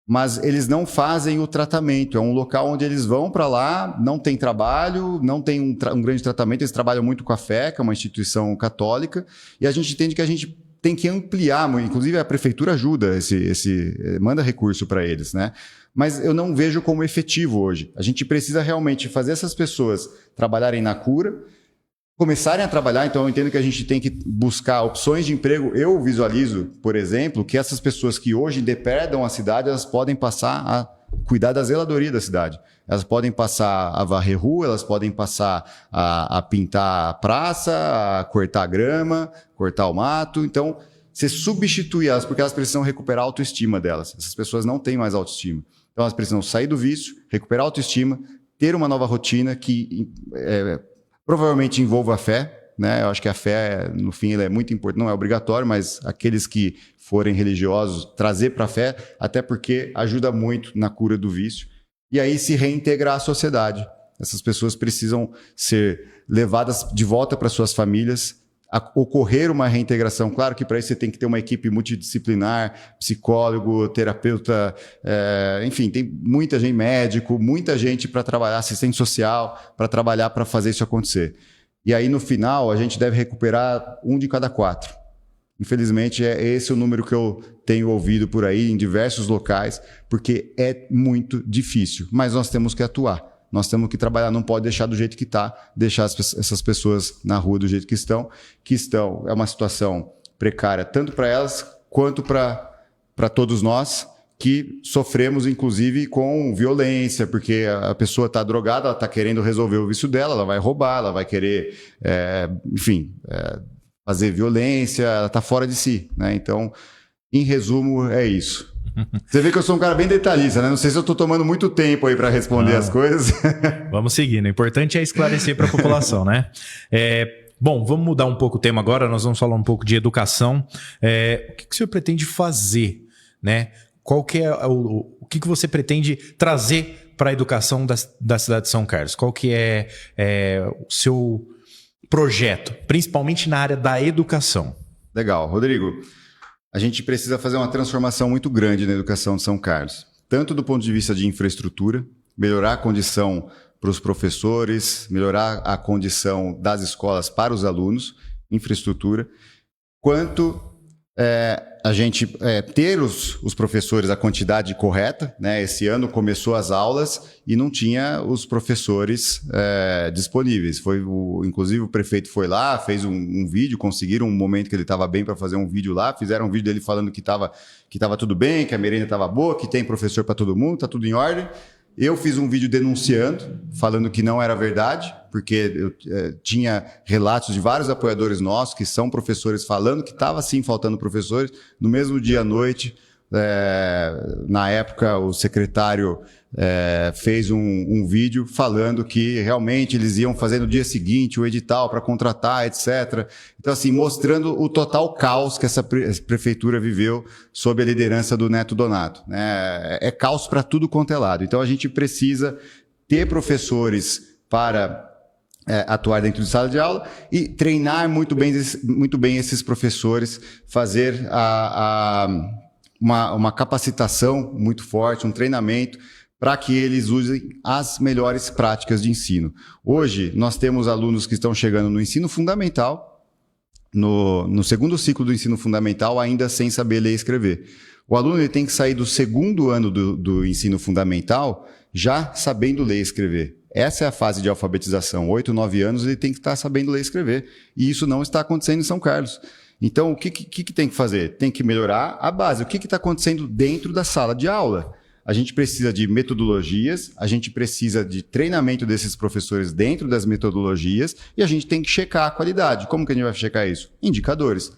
Mas eles não fazem o tratamento. É um local onde eles vão para lá, não tem trabalho, não tem um grande tratamento. Eles trabalham muito com a fé, que é uma instituição católica. E a gente entende que a gente tem que ampliar, inclusive a prefeitura ajuda, manda recurso para eles, né? Mas eu não vejo como efetivo hoje. A gente precisa realmente fazer essas pessoas trabalharem na cura, começarem a trabalhar. Então eu entendo que a gente tem que buscar opções de emprego. Eu visualizo, por exemplo, que essas pessoas que hoje depredam a cidade, elas podem passar a cuidar da zeladoria da cidade. Elas podem passar a varrer rua, elas podem passar a pintar a praça, a cortar a grama, cortar o mato. Então, você substitui elas, porque elas precisam recuperar a autoestima delas. Essas pessoas não têm mais autoestima. Então, elas precisam sair do vício, recuperar a autoestima, ter uma nova rotina que provavelmente envolva a fé, né? Eu acho que a fé, no fim, ela é muito importante, não é obrigatório, mas aqueles que forem religiosos, trazer para a fé, até porque ajuda muito na cura do vício. E aí se reintegrar à sociedade. Essas pessoas precisam ser levadas de volta para suas famílias, ocorrer uma reintegração. Claro que para isso você tem que ter uma equipe multidisciplinar, psicólogo, terapeuta, enfim, tem muita gente, médico, muita gente para trabalhar, assistente social, para trabalhar para fazer isso acontecer. E aí, no final, a gente deve recuperar 1 de cada 4. Infelizmente, é esse o número que eu tenho ouvido por aí, em diversos locais, porque é muito difícil. Mas nós temos que atuar. Nós temos que trabalhar, não pode deixar do jeito que está, deixar essas pessoas na rua do jeito que estão. É uma situação precária, tanto para elas, quanto para todos nós, que sofremos, inclusive, com violência, porque a pessoa está drogada, ela está querendo resolver o vício dela, ela vai roubar, ela vai querer, fazer violência, ela está fora de si, né? Então, em resumo, é isso. Você vê que eu sou um cara bem detalhista, né? Não sei se eu estou tomando muito tempo aí para responder as coisas. Vamos seguindo. O importante é esclarecer para a população, né? Bom, vamos mudar um pouco o tema agora, nós vamos falar um pouco de educação. O que o senhor pretende fazer, né? Qual que é o que você pretende trazer para a educação da cidade de São Carlos? Qual que é o seu projeto, principalmente na área da educação? Legal. Rodrigo, a gente precisa fazer uma transformação muito grande na educação de São Carlos. Tanto do ponto de vista de infraestrutura, melhorar a condição para os professores, melhorar a condição das escolas para os alunos, infraestrutura, quanto a gente ter os professores a quantidade correta, né? Esse ano começou as aulas e não tinha os professores disponíveis. Inclusive o prefeito foi lá, fez um vídeo, conseguiram um momento que ele estava bem para fazer um vídeo lá, fizeram um vídeo dele falando que estava tudo bem, que a merenda estava boa, que tem professor para todo mundo, está tudo em ordem. Eu fiz um vídeo denunciando, falando que não era verdade, porque eu tinha relatos de vários apoiadores nossos, que são professores, falando que estava sim faltando professores. No mesmo dia à noite, na época, o secretário fez um vídeo falando que realmente eles iam fazer no dia seguinte o edital para contratar, etc. Então, assim, mostrando o total caos que essa prefeitura viveu sob a liderança do Neto Donato, né? É caos para tudo quanto é lado. Então, a gente precisa ter professores para atuar dentro de sala de aula e treinar muito bem esses professores, fazer uma capacitação muito forte, um treinamento, para que eles usem as melhores práticas de ensino. Hoje, nós temos alunos que estão chegando no ensino fundamental, no segundo ciclo do ensino fundamental, ainda sem saber ler e escrever. O aluno ele tem que sair do segundo ano do ensino fundamental já sabendo ler e escrever. Essa é a fase de alfabetização. 8, 9 anos ele tem que estar sabendo ler e escrever. E isso não está acontecendo em São Carlos. Então, o que tem que fazer? Tem que melhorar a base. O que está acontecendo dentro da sala de aula? A gente precisa de metodologias, a gente precisa de treinamento desses professores dentro das metodologias e a gente tem que checar a qualidade. Como que a gente vai checar isso? Indicadores.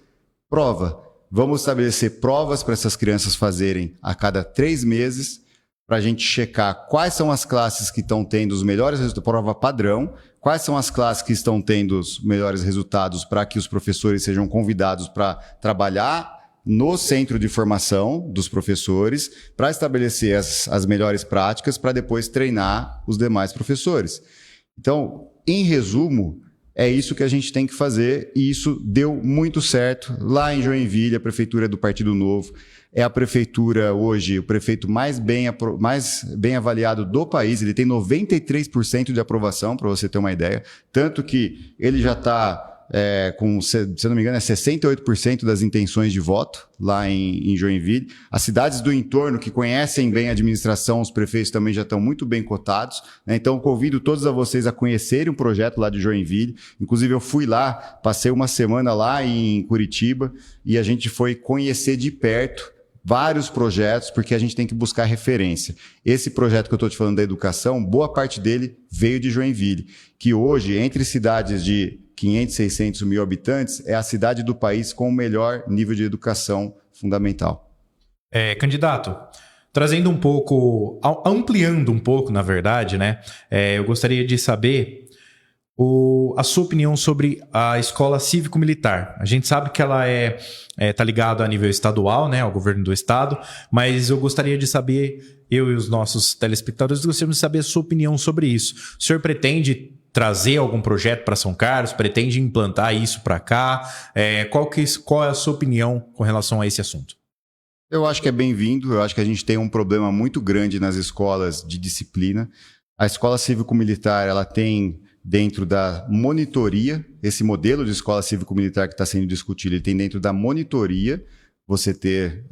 Prova. Vamos estabelecer provas para essas crianças fazerem a cada 3 meses, para a gente checar quais são as classes que estão tendo os melhores resultados, prova padrão, quais são as classes que estão tendo os melhores resultados para que os professores sejam convidados para trabalhar no centro de formação dos professores, para estabelecer as melhores práticas, para depois treinar os demais professores. Então, em resumo, é isso que a gente tem que fazer e isso deu muito certo lá em Joinville, a prefeitura do Partido Novo. É a prefeitura hoje, o prefeito mais bem avaliado do país. Ele tem 93% de aprovação, para você ter uma ideia. Tanto que ele já está com, se eu não me engano, 68% das intenções de voto lá em Joinville. As cidades do entorno que conhecem bem a administração, os prefeitos também já estão muito bem cotados, né? Então, convido todos a vocês a conhecerem um projeto lá de Joinville. Inclusive, eu fui lá, passei uma semana lá em Curitiba e a gente foi conhecer de perto vários projetos, porque a gente tem que buscar referência. Esse projeto que eu estou te falando da educação, boa parte dele veio de Joinville, que hoje, entre cidades de 500, 600 mil habitantes, é a cidade do país com o melhor nível de educação fundamental. Candidato, trazendo um pouco, ampliando um pouco, na verdade, né? Eu gostaria de saber a sua opinião sobre a escola cívico-militar. A gente sabe que ela tá ligada a nível estadual, né, ao governo do estado, mas eu gostaria de saber, eu e os nossos telespectadores, gostaríamos de saber a sua opinião sobre isso. O senhor pretende trazer algum projeto para São Carlos? Pretende implantar isso para cá? Qual é a sua opinião com relação a esse assunto? Eu acho que é bem-vindo. Eu acho que a gente tem um problema muito grande nas escolas de disciplina. A escola cívico-militar, ela tem dentro da monitoria, esse modelo de escola cívico-militar que está sendo discutido, ele tem dentro da monitoria você ter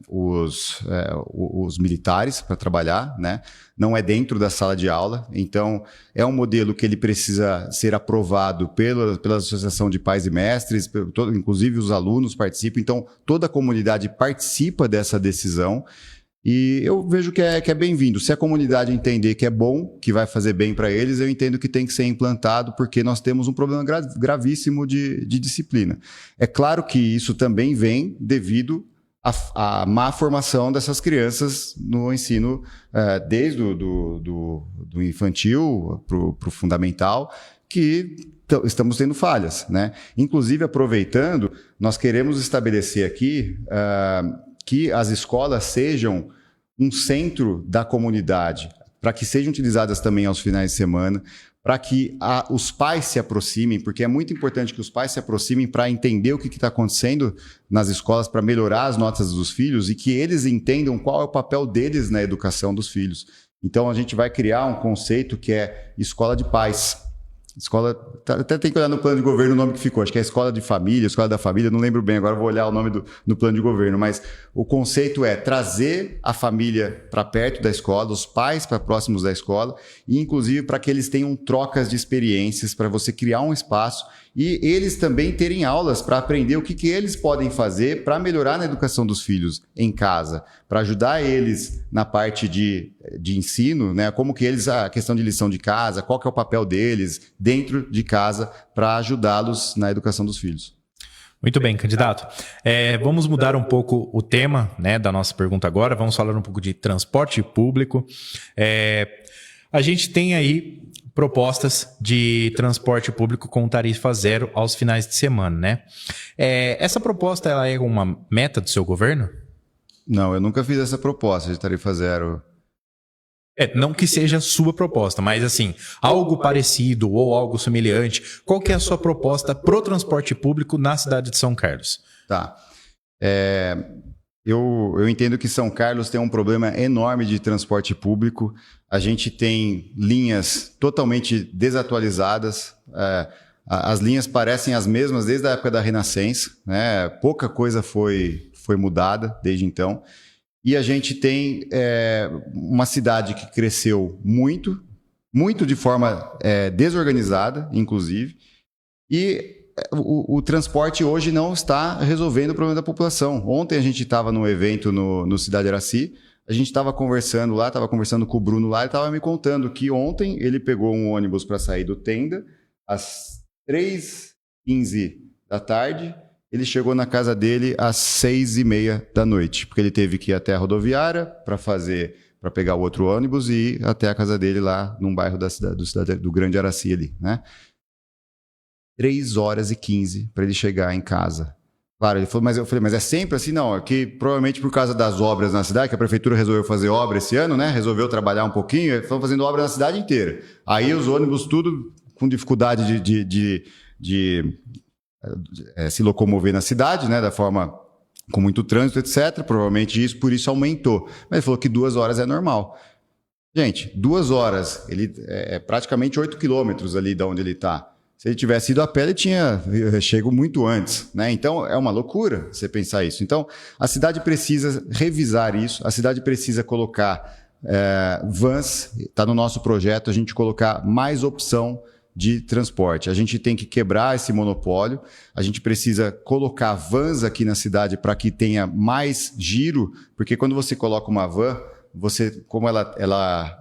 os militares para trabalhar, né? Não é dentro da sala de aula. Então, é um modelo que ele precisa ser aprovado pela Associação de Pais e Mestres, inclusive os alunos participam. Então, toda a comunidade participa dessa decisão. E eu vejo que é bem-vindo. Se a comunidade entender que é bom, que vai fazer bem para eles, eu entendo que tem que ser implantado, porque nós temos um problema gravíssimo de disciplina. É claro que isso também vem devido à má formação dessas crianças no ensino, desde do infantil para o fundamental, que estamos tendo falhas, né? Inclusive, aproveitando, nós queremos estabelecer aqui que as escolas sejam um centro da comunidade, para que sejam utilizadas também aos finais de semana, para que os pais se aproximem, porque é muito importante que os pais se aproximem para entender o que está acontecendo nas escolas, para melhorar as notas dos filhos e que eles entendam qual é o papel deles na educação dos filhos. Então, a gente vai criar um conceito que é escola de pais. Escola, até tem que olhar no plano de governo o nome que ficou, acho que é escola de família, escola da família, não lembro bem, agora vou olhar o nome no plano de governo, mas o conceito é trazer a família para perto da escola, os pais para próximos da escola, e inclusive para que eles tenham trocas de experiências, para você criar um espaço e eles também terem aulas para aprender o que eles podem fazer para melhorar na educação dos filhos em casa, para ajudar eles na parte de ensino, né? Como que eles, a questão de lição de casa, qual que é o papel deles dentro de casa para ajudá-los na educação dos filhos. Muito bem, candidato. Vamos mudar um pouco o tema, né, da nossa pergunta agora, vamos falar um pouco de transporte público. A gente tem aí propostas de transporte público com tarifa zero aos finais de semana, né? Essa proposta ela é uma meta do seu governo? Não, eu nunca fiz essa proposta de tarifa zero. Não que seja a sua proposta, mas assim, algo parecido ou algo semelhante. Qual que é a sua proposta pro transporte público na cidade de São Carlos? Tá. Eu entendo que São Carlos tem um problema enorme de transporte público. A gente tem linhas totalmente desatualizadas. As linhas parecem as mesmas desde a época da Renascença, né? Pouca coisa foi mudada desde então. E a gente tem uma cidade que cresceu muito, muito de forma desorganizada, inclusive. E o transporte hoje não está resolvendo o problema da população. Ontem a gente estava num evento no Cidade Araci, a gente estava conversando lá, estava conversando com o Bruno lá, ele estava me contando que ontem ele pegou um ônibus para sair do Tenda às 3h15 da tarde, ele chegou na casa dele às 6h30 da noite, porque ele teve que ir até a rodoviária para pegar o outro ônibus e ir até a casa dele lá num bairro do Grande Araci ali, né? 3h15 para ele chegar em casa. Claro, ele falou, mas é sempre assim? Não, é que provavelmente por causa das obras na cidade, que a prefeitura resolveu fazer obra esse ano, né? Resolveu trabalhar um pouquinho, estão fazendo obra na cidade inteira. Aí os ônibus tudo com dificuldade de se locomover na cidade, né? Da forma com muito trânsito, etc. Provavelmente por isso aumentou. Mas ele falou que 2 horas é normal. Gente, 2 horas, ele é praticamente 8 quilômetros ali de onde ele está. Se ele tivesse ido a pé, ele tinha chego muito antes, né? Então, é uma loucura você pensar isso. Então, a cidade precisa revisar isso, a cidade precisa colocar vans, está no nosso projeto, a gente colocar mais opção de transporte. A gente tem que quebrar esse monopólio, a gente precisa colocar vans aqui na cidade para que tenha mais giro, porque quando você coloca uma van, como ela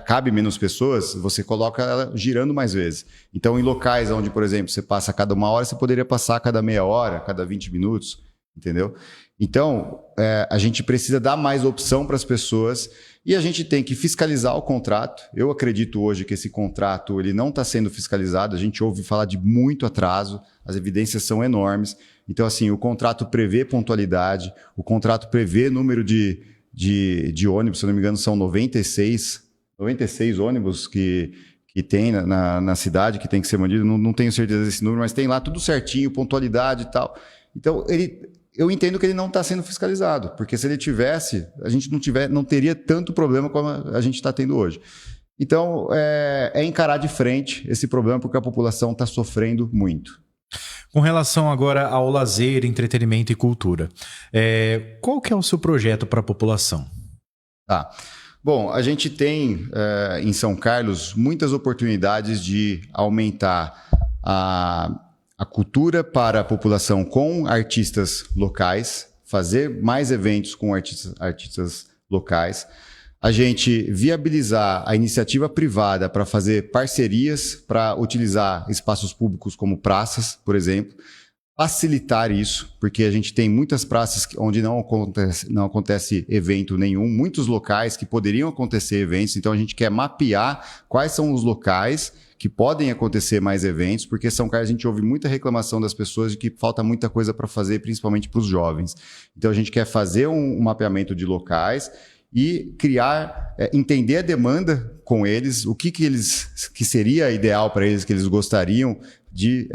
cabe menos pessoas, você coloca ela girando mais vezes. Então, em locais onde, por exemplo, você passa a cada 1 hora, você poderia passar a cada meia hora, cada 20 minutos, entendeu? Então, a gente precisa dar mais opção para as pessoas e a gente tem que fiscalizar o contrato. Eu acredito hoje que esse contrato ele não está sendo fiscalizado, a gente ouve falar de muito atraso, as evidências são enormes. Então, assim, o contrato prevê pontualidade, o contrato prevê número de ônibus, se eu não me engano, são 96 ônibus que tem na cidade, que tem que ser mantido. Não tenho certeza desse número, mas tem lá tudo certinho, pontualidade e tal. Então, eu entendo que ele não está sendo fiscalizado, porque se ele tivesse, a gente não teria tanto problema como a gente está tendo hoje. Então, é encarar de frente esse problema, porque a população está sofrendo muito. Com relação agora ao lazer, entretenimento e cultura, qual que é o seu projeto para a população? Tá. Bom, a gente tem em São Carlos muitas oportunidades de aumentar a cultura para a população com artistas locais, fazer mais eventos com artistas locais, a gente viabilizar a iniciativa privada para fazer parcerias, para utilizar espaços públicos como praças, por exemplo, facilitar isso, porque a gente tem muitas praças onde não acontece evento nenhum, muitos locais que poderiam acontecer eventos, então a gente quer mapear quais são os locais que podem acontecer mais eventos, porque São Carlos a gente ouve muita reclamação das pessoas de que falta muita coisa para fazer, principalmente para os jovens. Então a gente quer fazer um mapeamento de locais e criar, entender a demanda com eles, o que seria ideal para eles, que eles gostariam de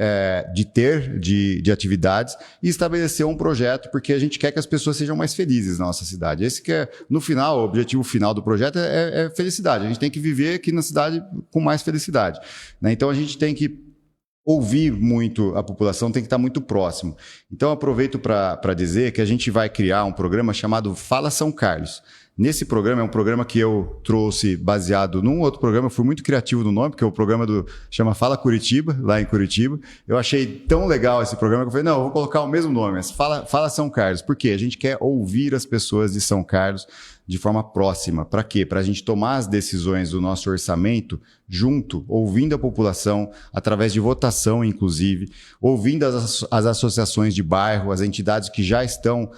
ter de atividades e estabelecer um projeto, porque a gente quer que as pessoas sejam mais felizes na nossa cidade. Esse que é, no final, o objetivo final do projeto é felicidade. A gente tem que viver aqui na cidade com mais felicidade, né? Então a gente tem que ouvir muito a população, tem que estar muito próximo. Então aproveito para dizer que a gente vai criar um programa chamado Fala São Carlos. Nesse programa, é um programa que eu trouxe baseado num outro programa, eu fui muito criativo no nome, porque o programa chama Fala Curitiba, lá em Curitiba. Eu achei tão legal esse programa que eu falei, não, eu vou colocar o mesmo nome, mas Fala São Carlos. Por quê? A gente quer ouvir as pessoas de São Carlos de forma próxima. Para quê? Para a gente tomar as decisões do nosso orçamento junto, ouvindo a população, através de votação, inclusive, ouvindo as associações de bairro, as entidades que já estão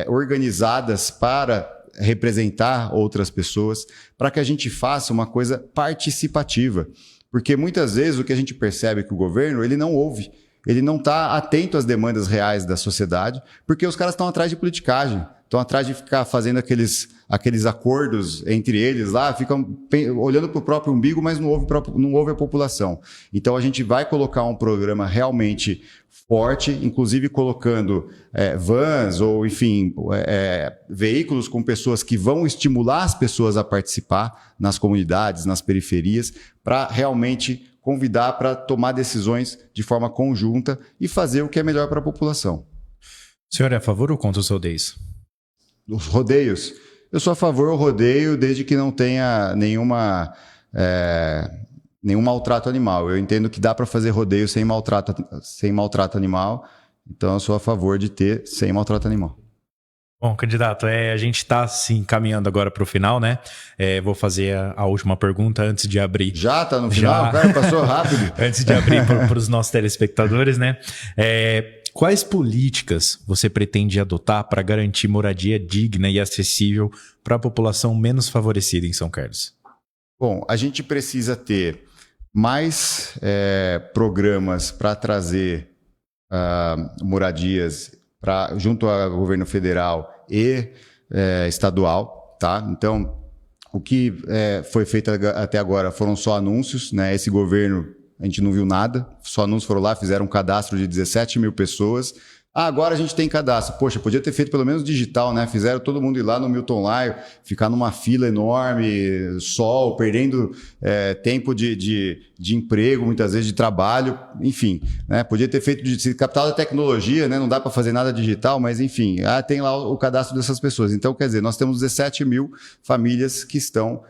organizadas para representar outras pessoas, para que a gente faça uma coisa participativa. Porque muitas vezes o que a gente percebe é que o governo ele não ouve, ele não está atento às demandas reais da sociedade, porque os caras estão atrás de politicagem, Então, atrás de ficar fazendo aqueles acordos entre eles lá, ficam olhando para o próprio umbigo, mas não ouve a população. Então, a gente vai colocar um programa realmente forte, inclusive colocando vans ou, enfim, veículos com pessoas que vão estimular as pessoas a participar nas comunidades, nas periferias, para realmente convidar para tomar decisões de forma conjunta e fazer o que é melhor para a população. O senhor é a favor ou contra os rodeios? Os rodeios? Eu sou a favor do rodeio desde que não tenha nenhum maltrato animal. Eu entendo que dá para fazer rodeio sem maltrato animal, então eu sou a favor de ter sem maltrato animal. Bom, candidato, a gente está se encaminhando agora para o final, né? Vou fazer a última pergunta antes de abrir. Já está no final? Cara, passou rápido. Antes de abrir para os nossos telespectadores, né? Quais políticas você pretende adotar para garantir moradia digna e acessível para a população menos favorecida em São Carlos? Bom, a gente precisa ter mais programas para trazer moradias junto ao governo federal e estadual, tá? Então, o que foi feito até agora foram só anúncios, né? Esse governo, a gente não viu nada, só anúncios foram lá, fizeram um cadastro de 17 mil pessoas. Agora a gente tem cadastro. Poxa, podia ter feito pelo menos digital, né? Fizeram todo mundo ir lá no Milton Laio, ficar numa fila enorme, sol, perdendo tempo de emprego, muitas vezes de trabalho, enfim, né? Podia ter feito capital da tecnologia, né? Não dá para fazer nada digital, mas enfim, tem lá o cadastro dessas pessoas. Então, quer dizer, nós temos 17 mil famílias que estão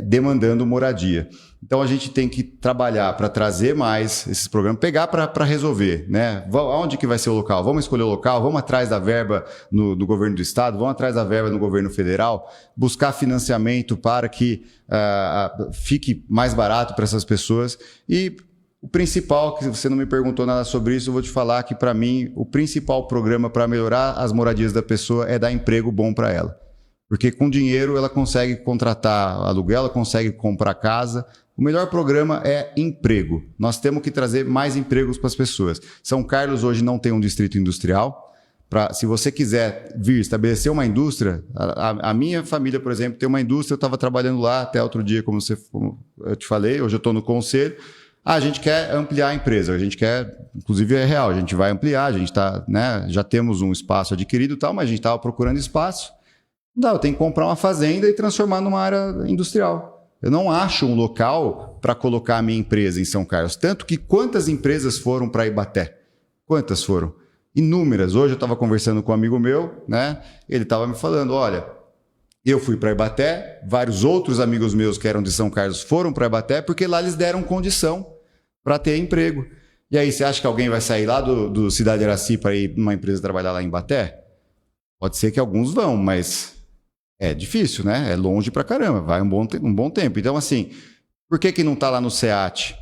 demandando moradia. Então a gente tem que trabalhar para trazer mais esses programas, pegar para resolver, né? Onde que vai ser o local? Vamos escolher o local, vamos atrás da verba no governo do estado, vamos atrás da verba no governo federal, buscar financiamento para que fique mais barato para essas pessoas. E o principal, que você não me perguntou nada sobre isso, eu vou te falar que para mim o principal programa para melhorar as moradias da pessoa é dar emprego bom para ela. Porque com dinheiro ela consegue contratar aluguel, ela consegue comprar casa. O melhor programa é emprego. Nós temos que trazer mais empregos para as pessoas. São Carlos hoje não tem um distrito industrial. Se você quiser vir estabelecer uma indústria, a minha família, por exemplo, tem uma indústria, eu estava trabalhando lá até outro dia, como eu te falei, hoje eu estou no conselho. A gente quer ampliar a empresa, a gente quer, inclusive é real, a gente vai ampliar, a gente está, né, já temos um espaço adquirido e tal, mas a gente estava procurando espaço. Não, eu tenho que comprar uma fazenda e transformar numa área industrial. Eu não acho um local para colocar a minha empresa em São Carlos. Tanto que quantas empresas foram para Ibaté? Quantas foram? Inúmeras. Hoje eu estava conversando com um amigo meu, né? Ele estava me falando, olha, eu fui para Ibaté, vários outros amigos meus que eram de São Carlos foram para Ibaté porque lá eles deram condição para ter emprego. E aí, você acha que alguém vai sair lá do Cidade Araci para ir numa empresa trabalhar lá em Ibaté? Pode ser que alguns vão, mas é difícil, né? É longe pra caramba, vai um bom tempo. Então, assim, por que não está lá no SEAT?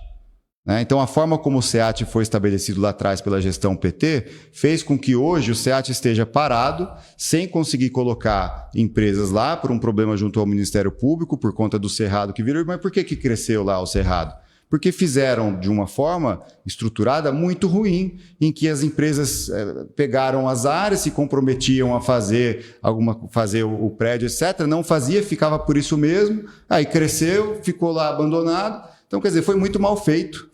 Né? Então, a forma como o SEAT foi estabelecido lá atrás pela gestão PT fez com que hoje o SEAT esteja parado, sem conseguir colocar empresas lá por um problema junto ao Ministério Público, por conta do Cerrado que virou. Mas por que cresceu lá o Cerrado? Porque fizeram de uma forma estruturada muito ruim, em que as empresas pegaram as áreas, se comprometiam a fazer o prédio, etc. Não fazia, ficava por isso mesmo, aí cresceu, ficou lá abandonado. Então, quer dizer, foi muito mal feito.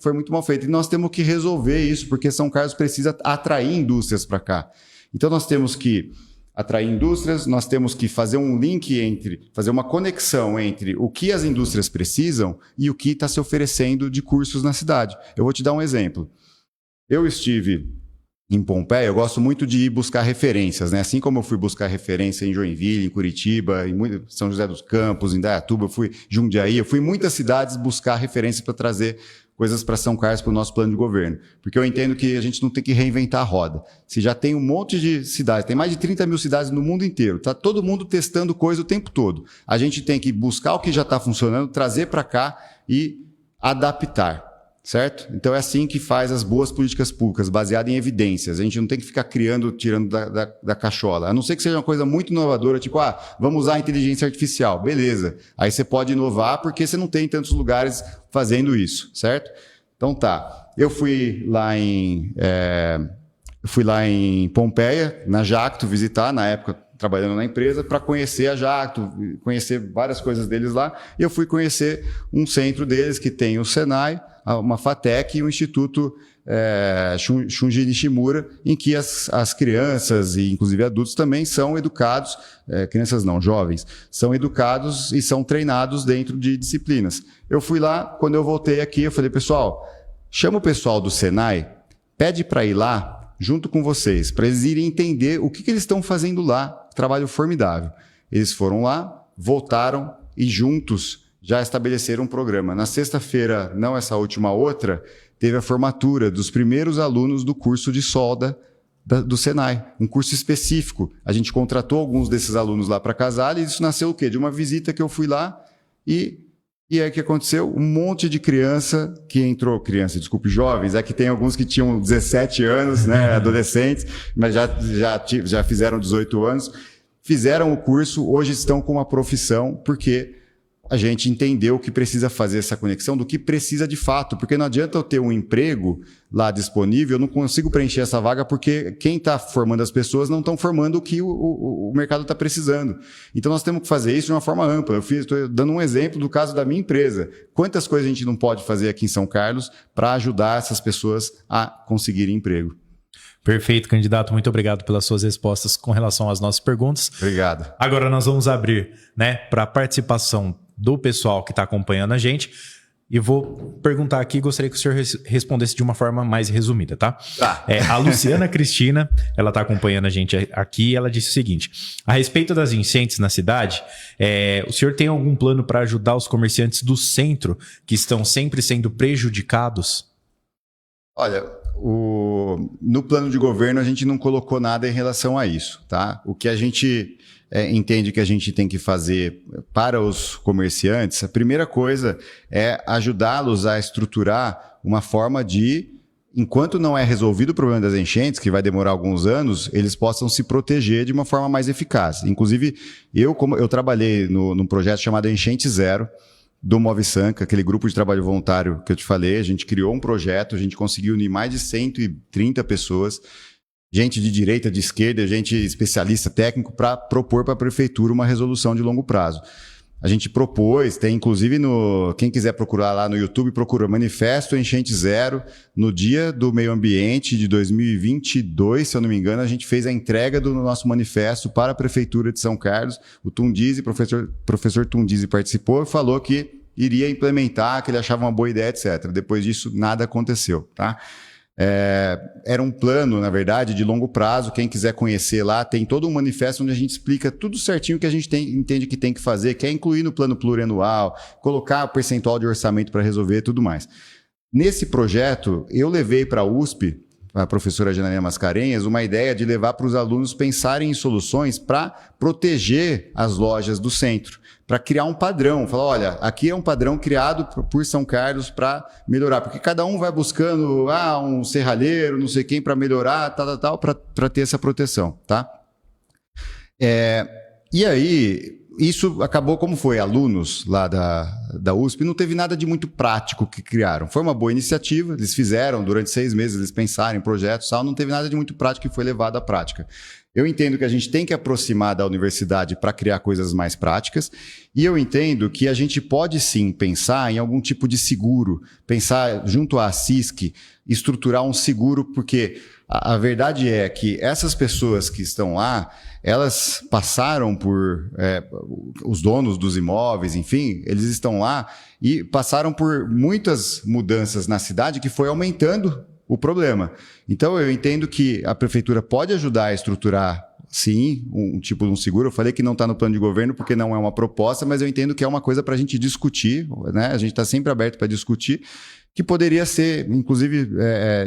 E nós temos que resolver isso, porque São Carlos precisa atrair indústrias para cá. Então, nós temos que atrair indústrias, nós temos que fazer um link fazer uma conexão entre o que as indústrias precisam e o que está se oferecendo de cursos na cidade. Eu vou te dar um exemplo. Eu estive em Pompeia, eu gosto muito de ir buscar referências, né? Assim como eu fui buscar referência em Joinville, em Curitiba, em São José dos Campos, em Indaiatuba, eu fui em Jundiaí, eu fui em muitas cidades buscar referências para trazer coisas para São Carlos, para o nosso plano de governo. Porque eu entendo que a gente não tem que reinventar a roda. Se já tem um monte de cidades, tem mais de 30 mil cidades no mundo inteiro, está todo mundo testando coisa o tempo todo. A gente tem que buscar o que já está funcionando, trazer para cá e adaptar. Certo? Então é assim que faz as boas políticas públicas, baseadas em evidências. A gente não tem que ficar tirando da cachola. A não ser que seja uma coisa muito inovadora, tipo, vamos usar a inteligência artificial. Beleza. Aí você pode inovar porque você não tem tantos lugares fazendo isso, certo? Então tá. Eu fui lá em Pompeia, na Jacto, visitar. Na época trabalhando na empresa, para conhecer a Jacto, conhecer várias coisas deles lá. E eu fui conhecer um centro deles que tem o Senai, uma FATEC e o Instituto Shunji Nishimura, em que as crianças e inclusive adultos também são educados, crianças não, jovens, são educados e são treinados dentro de disciplinas. Eu fui lá, quando eu voltei aqui, eu falei, pessoal, chama o pessoal do Senai, pede para ir lá junto com vocês, para eles irem entender o que eles estão fazendo lá, trabalho formidável. Eles foram lá, voltaram e juntos já estabeleceram um programa. Na sexta-feira, não essa última, outra, teve a formatura dos primeiros alunos do curso de solda do Senai, um curso específico. A gente contratou alguns desses alunos lá para Casale e isso nasceu o quê? De uma visita que eu fui lá e aí o que aconteceu? Um monte de jovens, que tem alguns que tinham 17 anos, né, adolescentes, mas já fizeram 18 anos, fizeram o curso, hoje estão com uma profissão, porque a gente entendeu que precisa fazer essa conexão do que precisa de fato, porque não adianta eu ter um emprego lá disponível, eu não consigo preencher essa vaga porque quem está formando as pessoas não estão formando o que o mercado está precisando. Então nós temos que fazer isso de uma forma ampla. Estou dando um exemplo do caso da minha empresa. Quantas coisas a gente não pode fazer aqui em São Carlos para ajudar essas pessoas a conseguirem emprego? Perfeito, candidato. Muito obrigado pelas suas respostas com relação às nossas perguntas. Obrigado. Agora nós vamos abrir, né, para a participação do pessoal que está acompanhando a gente. E vou perguntar aqui, gostaria que o senhor respondesse de uma forma mais resumida, tá? Tá. A Luciana Cristina, ela está acompanhando a gente aqui, ela disse o seguinte: a respeito das enchentes na cidade, o senhor tem algum plano para ajudar os comerciantes do centro que estão sempre sendo prejudicados? Olha, no plano de governo a gente não colocou nada em relação a isso, tá? O que a gente entende que a gente tem que fazer para os comerciantes, a primeira coisa é ajudá-los a estruturar uma forma de, enquanto não é resolvido o problema das enchentes, que vai demorar alguns anos, eles possam se proteger de uma forma mais eficaz. Inclusive, eu trabalhei num projeto chamado Enchente Zero, do Move Sanca, aquele grupo de trabalho voluntário que eu te falei. A gente criou um projeto, a gente conseguiu unir mais de 130 pessoas, gente de direita, de esquerda, gente especialista técnico, para propor para a prefeitura uma resolução de longo prazo. A gente propôs, tem inclusive quem quiser procurar lá no YouTube, procura Manifesto Enchente Zero. No dia do meio ambiente de 2022, se eu não me engano, a gente fez a entrega do nosso manifesto para a prefeitura de São Carlos. O Tundizi, professor Tundizi participou e falou que iria implementar, que ele achava uma boa ideia, etc. Depois disso, nada aconteceu, tá? Era um plano, na verdade, de longo prazo. Quem quiser conhecer lá, tem todo um manifesto onde a gente explica tudo certinho que a gente entende que tem que fazer, que é incluir no plano plurianual, colocar o percentual de orçamento para resolver e tudo mais. Nesse projeto, eu levei para a USP, a professora Janaína Mascarenhas, uma ideia de levar para os alunos pensarem em soluções para proteger as lojas do centro, para criar um padrão. Falar, olha, aqui é um padrão criado por São Carlos para melhorar, porque cada um vai buscando um serralheiro, não sei quem, para melhorar, para ter essa proteção, tá? E aí, isso acabou como foi? Alunos lá da USP, não teve nada de muito prático que criaram. Foi uma boa iniciativa, eles fizeram durante 6 meses, eles pensaram em projetos, não teve nada de muito prático que foi levado à prática. Eu entendo que a gente tem que aproximar da universidade para criar coisas mais práticas, e eu entendo que a gente pode sim pensar em algum tipo de seguro, pensar junto à CISC, estruturar um seguro, porque a verdade é que essas pessoas que estão lá, elas passaram por os donos dos imóveis, enfim, eles estão lá e passaram por muitas mudanças na cidade que foi aumentando o problema. Então, eu entendo que a prefeitura pode ajudar a estruturar, sim, um tipo de um seguro. Eu falei que não está no plano de governo porque não é uma proposta, mas eu entendo que é uma coisa para a gente discutir, né? A gente está sempre aberto para discutir, que poderia ser, inclusive,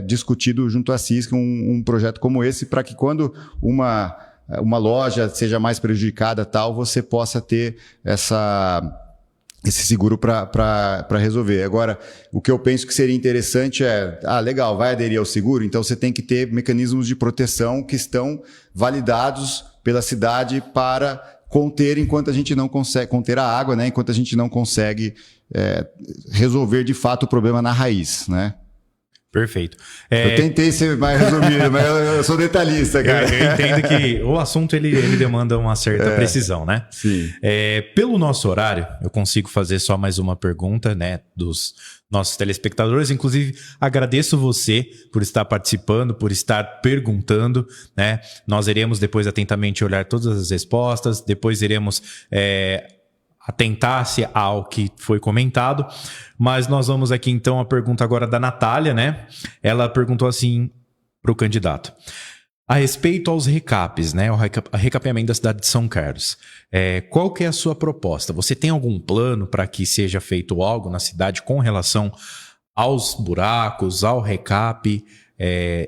discutido junto à CISC, um projeto como esse, para que quando uma loja seja mais prejudicada, você possa ter esse seguro para resolver. Agora, o que eu penso que seria interessante legal, vai aderir ao seguro, então você tem que ter mecanismos de proteção que estão validados pela cidade para conter enquanto a gente não consegue, conter a água, né? Enquanto a gente não consegue resolver de fato o problema na raiz, né? Perfeito. Eu tentei ser mais resumido, mas eu sou detalhista, cara. Eu entendo que o assunto ele demanda uma certa precisão, né? Sim. Pelo nosso horário, eu consigo fazer só mais uma pergunta, né, dos nossos telespectadores. Inclusive, agradeço você por estar participando, por estar perguntando, né? Nós iremos depois atentamente olhar todas as respostas, depois iremos atentar-se ao que foi comentado, mas nós vamos aqui então a pergunta agora da Natália, né? Ela perguntou assim para o candidato: a respeito aos recaps, né? O recapeamento da cidade de São Carlos, qual que é a sua proposta? Você tem algum plano para que seja feito algo na cidade com relação aos buracos, ao recap?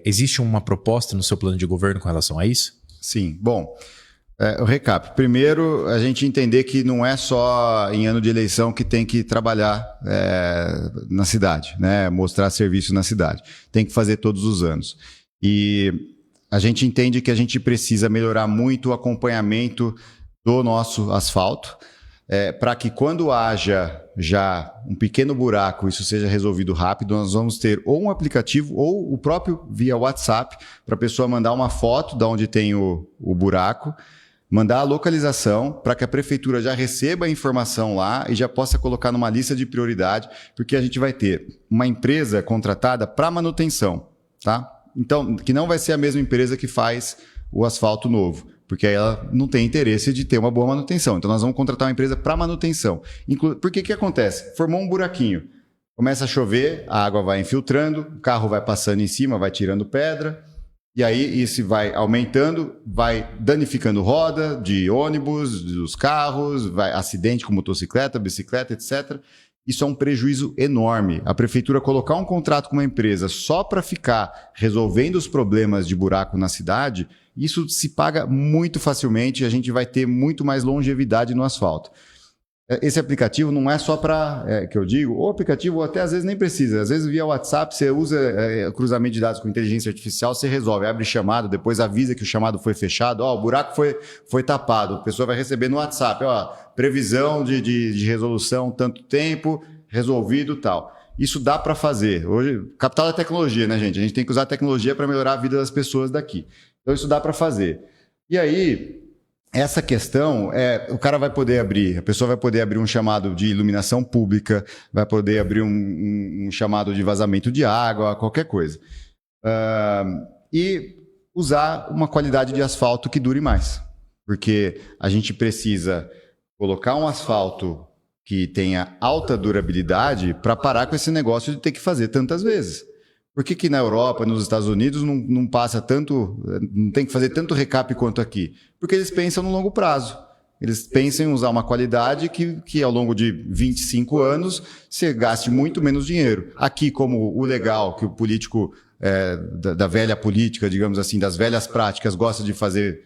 Existe uma proposta no seu plano de governo com relação a isso? Sim, bom... o recap. Primeiro, a gente entender que não é só em ano de eleição que tem que trabalhar na cidade, né? Mostrar serviço na cidade. Tem que fazer todos os anos. E a gente entende que a gente precisa melhorar muito o acompanhamento do nosso asfalto, para que quando haja já um pequeno buraco, isso seja resolvido rápido. Nós vamos ter ou um aplicativo ou o próprio via WhatsApp para a pessoa mandar uma foto de onde tem o buraco, mandar a localização para que a prefeitura já receba a informação lá e já possa colocar numa lista de prioridade, porque a gente vai ter uma empresa contratada para manutenção, tá? Então, que não vai ser a mesma empresa que faz o asfalto novo, porque aí ela não tem interesse de ter uma boa manutenção. Então, nós vamos contratar uma empresa para manutenção. Porque o que acontece? Formou um buraquinho, começa a chover, a água vai infiltrando, o carro vai passando em cima, vai tirando pedra, e aí isso vai aumentando, vai danificando roda de ônibus, dos carros, vai acidente com motocicleta, bicicleta, etc. Isso é um prejuízo enorme. A prefeitura colocar um contrato com uma empresa só para ficar resolvendo os problemas de buraco na cidade, isso se paga muito facilmente e a gente vai ter muito mais longevidade no asfalto. Esse aplicativo não é só para, que eu digo, o aplicativo até às vezes nem precisa. Às vezes via WhatsApp você usa cruzamento de dados com inteligência artificial, você resolve, abre chamado, depois avisa que o chamado foi fechado, o buraco foi tapado, a pessoa vai receber no WhatsApp, previsão de resolução, tanto tempo, resolvido tal. Isso dá para fazer. Hoje, capital da tecnologia, né, gente? A gente tem que usar a tecnologia para melhorar a vida das pessoas daqui. Então isso dá para fazer. E aí... essa questão, o cara vai poder abrir, a pessoa vai poder abrir um chamado de iluminação pública, vai poder abrir um chamado de vazamento de água, qualquer coisa. E usar uma qualidade de asfalto que dure mais. Porque a gente precisa colocar um asfalto que tenha alta durabilidade para parar com esse negócio de ter que fazer tantas vezes. Por que na Europa, nos Estados Unidos, não passa tanto, não tem que fazer tanto recap quanto aqui? Porque eles pensam no longo prazo. Eles pensam em usar uma qualidade que ao longo de 25 anos você gaste muito menos dinheiro. Aqui, como o legal que o político da velha política, digamos assim, das velhas práticas, gosta de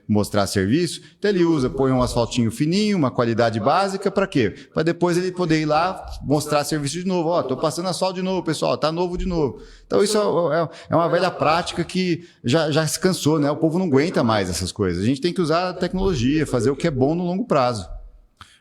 mostrar serviço, então ele põe um asfaltinho fininho, uma qualidade básica, para quê? Para depois ele poder ir lá mostrar serviço de novo. Estou passando asfalto de novo, pessoal, está novo de novo. Então isso é uma velha prática que já se cansou, né? O povo não aguenta mais essas coisas. A gente tem que usar a tecnologia, fazer o que é bom no longo prazo.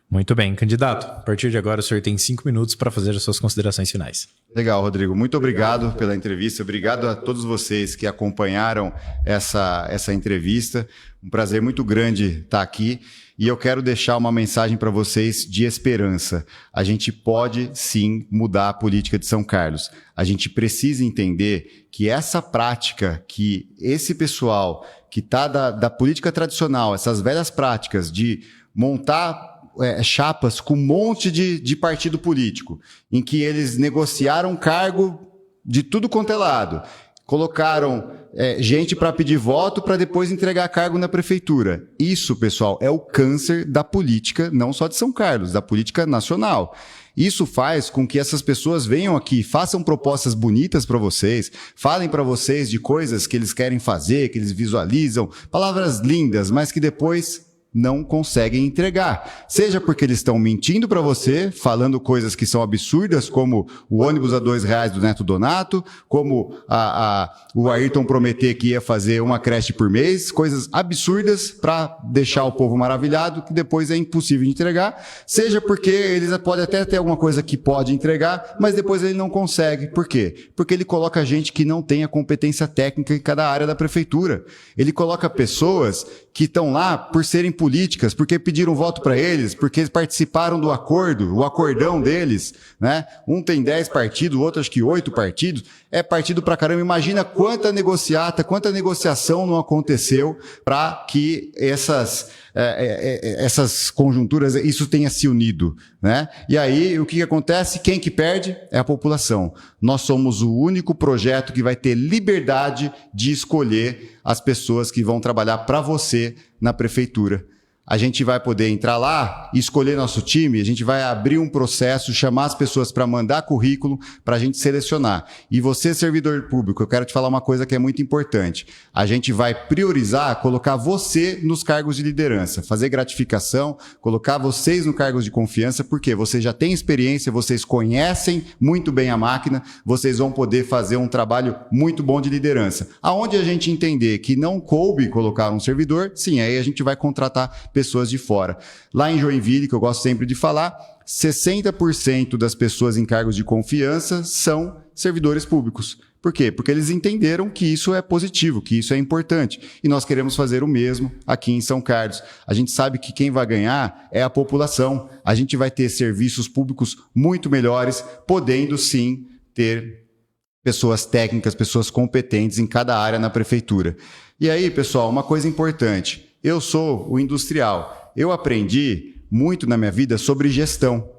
Muito bem, candidato. A partir de agora, o senhor tem 5 minutos para fazer as suas considerações finais. Legal, Rodrigo. Muito obrigado pela entrevista. Obrigado a todos vocês que acompanharam essa entrevista. Um prazer muito grande estar aqui. E eu quero deixar uma mensagem para vocês de esperança. A gente pode, sim, mudar a política de São Carlos. A gente precisa entender que essa prática, que esse pessoal que está da política tradicional, essas velhas práticas de montar chapas com um monte de partido político, em que eles negociaram cargo de tudo quanto é lado, colocaram gente para pedir voto para depois entregar cargo na prefeitura. Isso, pessoal, é o câncer da política, não só de São Carlos, da política nacional. Isso faz com que essas pessoas venham aqui, façam propostas bonitas para vocês, falem para vocês de coisas que eles querem fazer, que eles visualizam, palavras lindas, mas que depois não conseguem entregar. Seja porque eles estão mentindo para você, falando coisas que são absurdas, como o ônibus a R$2 do Neto Donato, como o Ayrton prometer que ia fazer uma creche por mês, coisas absurdas para deixar o povo maravilhado, que depois é impossível de entregar. Seja porque eles podem até ter alguma coisa que pode entregar, mas depois ele não consegue. Por quê? Porque ele coloca gente que não tem a competência técnica em cada área da prefeitura. Ele coloca pessoas que estão lá por serem políticas, porque pediram voto para eles, porque eles participaram do acordo, o acordão deles, né? Um tem 10 partidos, o outro acho que 8 partidos. É partido pra caramba. Imagina quanta negociata, quanta negociação não aconteceu para que essas conjunturas, isso tenha se unido, né? E aí, o que acontece? Quem que perde? É a população. Nós somos o único projeto que vai ter liberdade de escolher as pessoas que vão trabalhar para você na prefeitura. A gente vai poder entrar lá e escolher nosso time, a gente vai abrir um processo, chamar as pessoas para mandar currículo, para a gente selecionar. E você, servidor público, eu quero te falar uma coisa que é muito importante. A gente vai priorizar, colocar você nos cargos de liderança, fazer gratificação, colocar vocês nos cargos de confiança, porque vocês já têm experiência, vocês conhecem muito bem a máquina, vocês vão poder fazer um trabalho muito bom de liderança. Aonde a gente entender que não coube colocar um servidor, sim, aí a gente vai contratar pessoas de fora. Lá em Joinville, que eu gosto sempre de falar, 60% das pessoas em cargos de confiança são servidores públicos. Por quê? Porque eles entenderam que isso é positivo, que isso é importante. E nós queremos fazer o mesmo aqui em São Carlos. A gente sabe que quem vai ganhar é a população. A gente vai ter serviços públicos muito melhores, podendo sim ter pessoas técnicas, pessoas competentes em cada área na prefeitura. E aí, pessoal, uma coisa importante. Eu sou o industrial. Eu aprendi muito na minha vida sobre gestão.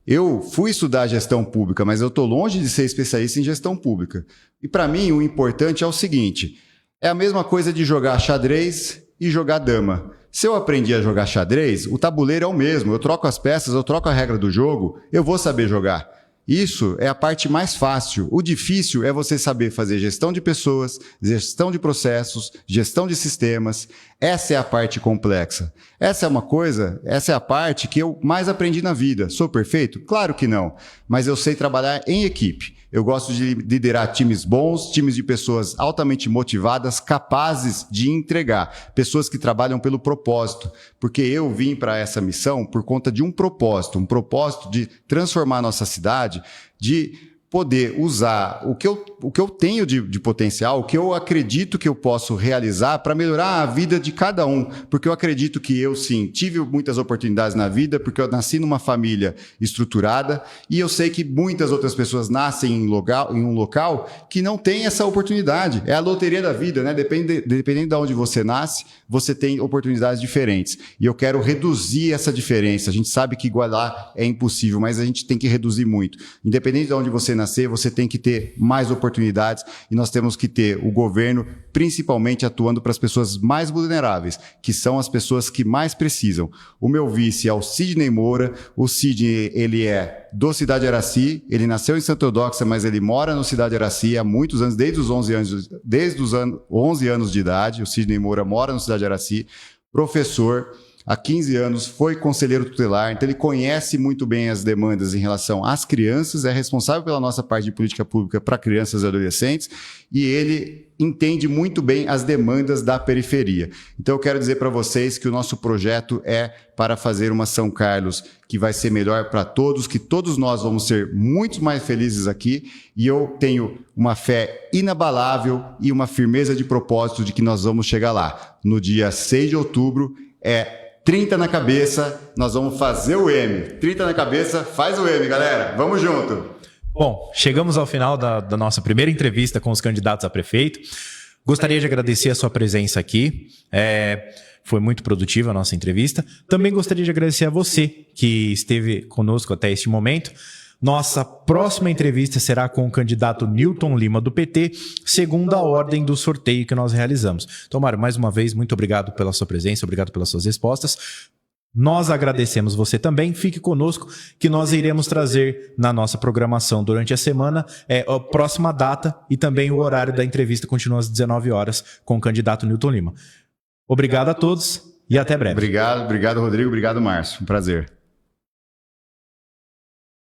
Eu fui estudar gestão pública, mas eu estou longe de ser especialista em gestão pública. E para mim, o importante é o seguinte, é a mesma coisa de jogar xadrez e jogar dama. Se eu aprendi a jogar xadrez, o tabuleiro é o mesmo. Eu troco as peças, eu troco a regra do jogo, eu vou saber jogar. Isso é a parte mais fácil. O difícil é você saber fazer gestão de pessoas, gestão de processos, gestão de sistemas. Essa é a parte complexa. Essa é a parte que eu mais aprendi na vida. Sou perfeito? Claro que não. Mas eu sei trabalhar em equipe. Eu gosto de liderar times bons, times de pessoas altamente motivadas, capazes de entregar. Pessoas que trabalham pelo propósito. Porque eu vim para essa missão por conta de um propósito de transformar a nossa cidade, de poder usar o que eu tenho de potencial, o que eu acredito que eu posso realizar para melhorar a vida de cada um. Porque eu acredito que eu, sim, tive muitas oportunidades na vida, porque eu nasci numa família estruturada e eu sei que muitas outras pessoas nascem em um local que não tem essa oportunidade. É a loteria da vida, né? Dependendo de onde você nasce, você tem oportunidades diferentes. E eu quero reduzir essa diferença. A gente sabe que igualar é impossível, mas a gente tem que reduzir muito. Independente de onde você nascer, você tem que ter mais oportunidades e nós temos que ter o governo principalmente atuando para as pessoas mais vulneráveis, que são as pessoas que mais precisam. O meu vice é o Sidney Moura. O Sidney, ele é do Cidade Araci, ele nasceu em Santa Eudóxia, mas ele mora no Cidade Araci há muitos anos, desde os 11 anos de idade. O Sidney Moura mora no Cidade Araci, professor. Há 15 anos, foi conselheiro tutelar, então ele conhece muito bem as demandas em relação às crianças, é responsável pela nossa parte de política pública para crianças e adolescentes, e ele entende muito bem as demandas da periferia. Então eu quero dizer para vocês que o nosso projeto é para fazer uma São Carlos que vai ser melhor para todos, que todos nós vamos ser muito mais felizes aqui, e eu tenho uma fé inabalável e uma firmeza de propósito de que nós vamos chegar lá. No dia 6 de outubro, 30 na cabeça, nós vamos fazer o M. 30 na cabeça, faz o M, galera. Vamos junto. Bom, chegamos ao final da nossa primeira entrevista com os candidatos a prefeito. Gostaria de agradecer a sua presença aqui. Foi muito produtiva a nossa entrevista. Também gostaria de agradecer a você que esteve conosco até este momento. Nossa próxima entrevista será com o candidato Newton Lima, do PT, segundo a ordem do sorteio que nós realizamos. Então, Mário, mais uma vez, muito obrigado pela sua presença, obrigado pelas suas respostas. Nós agradecemos você também. Fique conosco que nós iremos trazer na nossa programação durante a semana a próxima data e também o horário da entrevista continua às 19 horas com o candidato Newton Lima. Obrigado a todos e até breve. Obrigado, Rodrigo. Obrigado, Márcio. Um prazer.